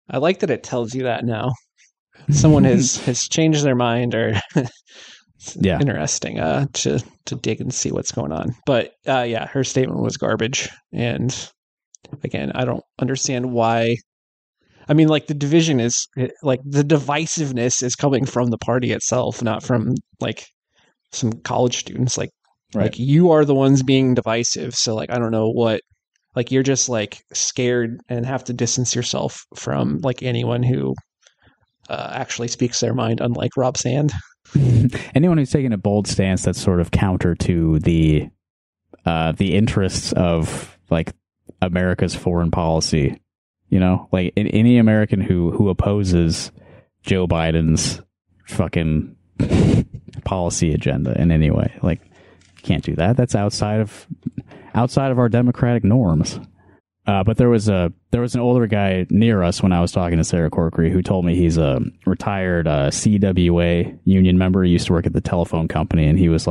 I like that it tells you that now. Someone has changed their mind, or interesting to dig and see what's going on. But her statement was garbage, and again, I don't understand why. I mean, the division is the divisiveness is coming from the party itself, not from some college students. You are the ones being divisive. So I don't know what, you're just scared and have to distance yourself from anyone who actually speaks their mind, unlike Rob Sand. Anyone who's taking a bold stance that's sort of counter to the interests of America's foreign policy. Any American who opposes Joe Biden's fucking policy agenda in any way, can't do that. That's outside of our democratic norms. But there was an older guy near us when I was talking to Sarah Corkery who told me he's a retired CWA union member. He used to work at the telephone company, and he was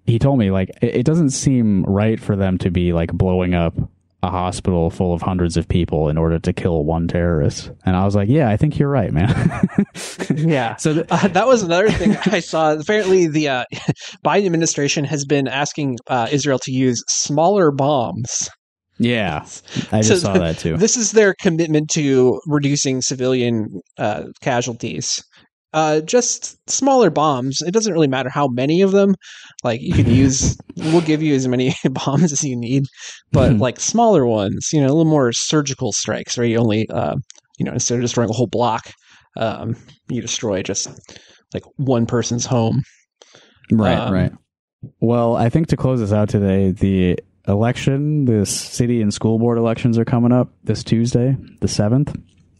he told me it doesn't seem right for them to be blowing up a hospital full of hundreds of people in order to kill one terrorist. And I was like, yeah, I think you're right, man. Yeah. So that was another thing I saw. Apparently the Biden administration has been asking Israel to use smaller bombs. Yeah, I just saw that too. This is their commitment to reducing civilian casualties. Just smaller bombs. It doesn't really matter how many of them. You can use, we'll give you as many bombs as you need, but smaller ones, a little more surgical strikes, where you only, instead of destroying a whole block, you destroy just one person's home. Right. Well, I think to close us out today, the city and school board elections are coming up this Tuesday, the 7th.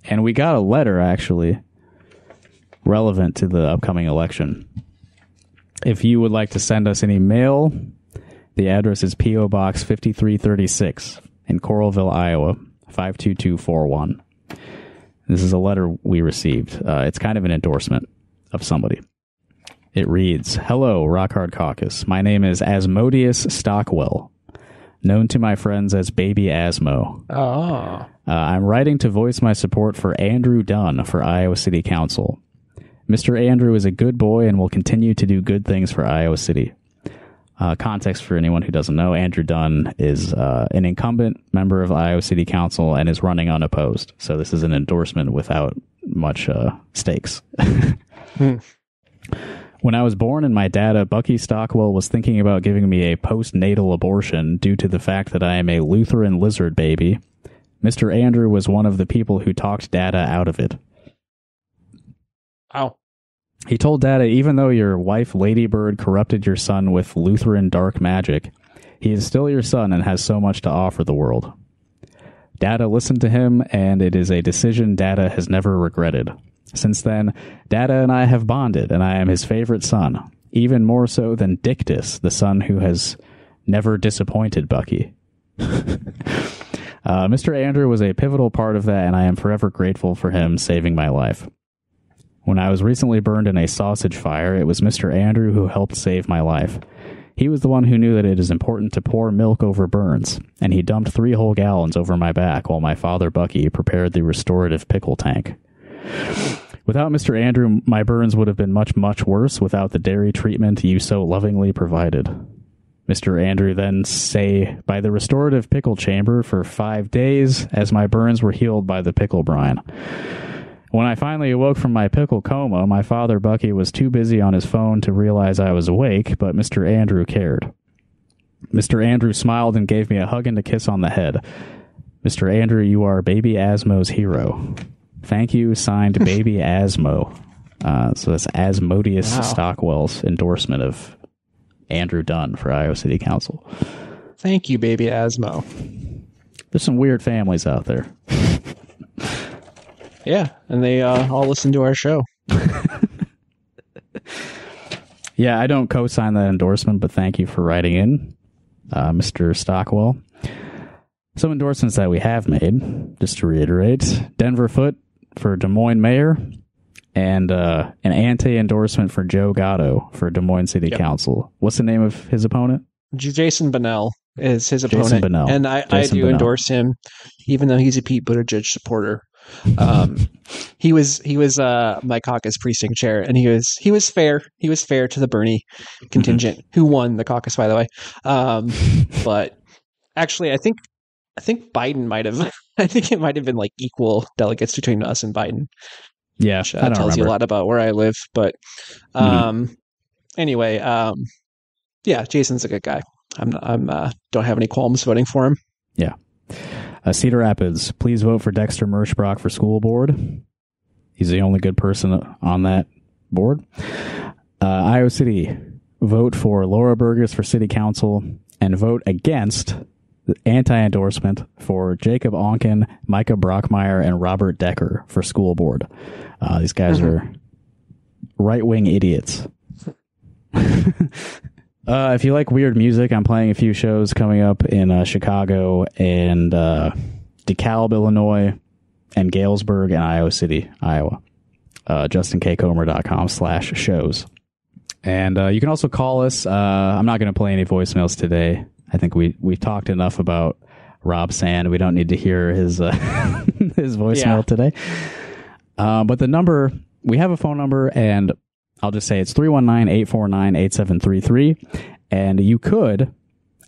And we got a letter, actually, relevant to the upcoming election. If you would like to send us any mail, the address is P.O. Box 5336 in Coralville, Iowa, 52241. This is a letter we received. It's kind of an endorsement of somebody. It reads, "Hello, Rock Hard Caucus. My name is Asmodeus Stockwell, known to my friends as Baby Asmo. I'm writing to voice my support for Andrew Dunn for Iowa City Council. Mr. Andrew is a good boy and will continue to do good things for Iowa City." Context for anyone who doesn't know, Andrew Dunn is an incumbent member of Iowa City Council and is running unopposed. So this is an endorsement without much stakes. When I was born and my dad, Bucky Stockwell, was thinking about giving me a postnatal abortion due to the fact that I am a Lutheran lizard baby, Mr. Andrew was one of the people who talked Dada out of it. Ow. He told Dada, even though your wife Ladybird corrupted your son with Lutheran dark magic, he is still your son and has so much to offer the world. Dada listened to him, and it is a decision Dada has never regretted. Since then, Dada and I have bonded, and I am his favorite son, even more so than Dictus, the son who has never disappointed Bucky. Mr. Andrew was a pivotal part of that, and I am forever grateful for him saving my life. When I was recently burned in a sausage fire, it was Mr. Andrew who helped save my life. He was the one who knew that it is important to pour milk over burns, and he dumped 3 whole gallons over my back while my father Bucky prepared the restorative pickle tank. Without Mr. Andrew, my burns would have been much, much worse without the dairy treatment you so lovingly provided. Mr. Andrew then say by the restorative pickle chamber for 5 days as my burns were healed by the pickle brine. When I finally awoke from my pickle coma, my father Bucky was too busy on his phone to realize I was awake, but Mr. Andrew cared. Mr. Andrew smiled and gave me a hug and a kiss on the head. Mr. Andrew, you are Baby Asmo's hero. Thank you, signed Baby Asmo. So that's Asmodeus Stockwell's endorsement of Andrew Dunn for Iowa City Council. Thank you, Baby Asmo. There's some weird families out there. Yeah, and they all listen to our show. Yeah, I don't co-sign that endorsement, but thank you for writing in, Mr. Stockwell. Some endorsements that we have made, just to reiterate, Denver Foot for Des Moines Mayor, and an anti-endorsement for Joe Gatto for Des Moines City Council. What's the name of his opponent? Jason Bonnell is his Jason opponent, Bonnell. and I do endorse him, even though he's a Pete Buttigieg supporter. He was my caucus precinct chair, and he was fair. He was fair to the Bernie contingent, who won the caucus, by the way. But actually, I think Biden might have. I think it might have been like equal delegates between us and Biden. Yeah, which, tells you a lot about where I live. But anyway, yeah, Jason's a good guy. I'm don't have any qualms voting for him. Yeah. Cedar Rapids, please vote for Dexter Merschbrock for school board. He's the only good person on that board. Iowa City, vote for Laura Burgess for city council and vote against the anti-endorsement for Jacob Onken, Micah Brockmeyer, and Robert Decker for school board. These guys are right-wing idiots. If you like weird music, I'm playing a few shows coming up in Chicago and DeKalb, Illinois, and Galesburg and Iowa City, Iowa. JustinKComer.com/shows. And you can also call us. I'm not going to play any voicemails today. I think we've talked enough about Rob Sand. We don't need to hear his his voicemail today. But the number, we have a phone number, and I'll just say it's 319-849-8733. And you could,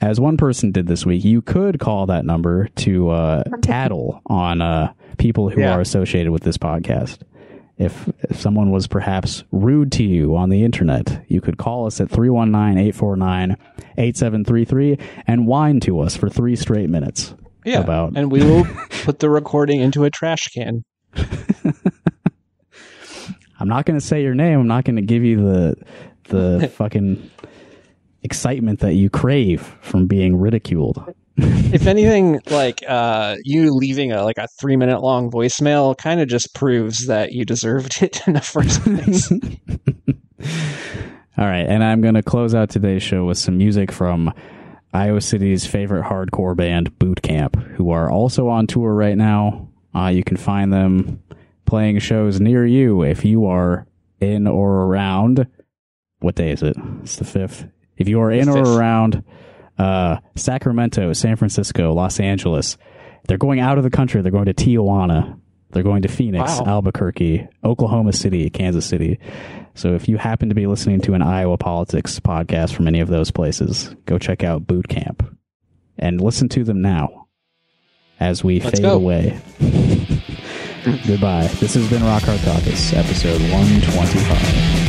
as one person did this week, you could call that number to tattle on people who are associated with this podcast. If someone was perhaps rude to you on the internet, you could call us at 319-849-8733 and whine to us for 3 straight minutes. Yeah, and we will put the recording into a trash can. I'm not going to say your name. I'm not going to give you the fucking excitement that you crave from being ridiculed. If anything, like you leaving a 3-minute long voicemail kind of just proves that you deserved it in the first place. All right, and I'm going to close out today's show with some music from Iowa City's favorite hardcore band, Boot Camp, who are also on tour right now. You can find them playing shows near you if you are in or around. What day is it? It's the 5th. If you are in or around Sacramento, San Francisco, Los Angeles, they're going out of the country. They're going to Tijuana. They're going to Phoenix, Albuquerque, Oklahoma City, Kansas City. So if you happen to be listening to an Iowa politics podcast from any of those places, go check out Boot Camp and listen to them now as we fade away. Goodbye. This has been Rock Hard Caucus, episode 125.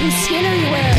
Skinner, you wear?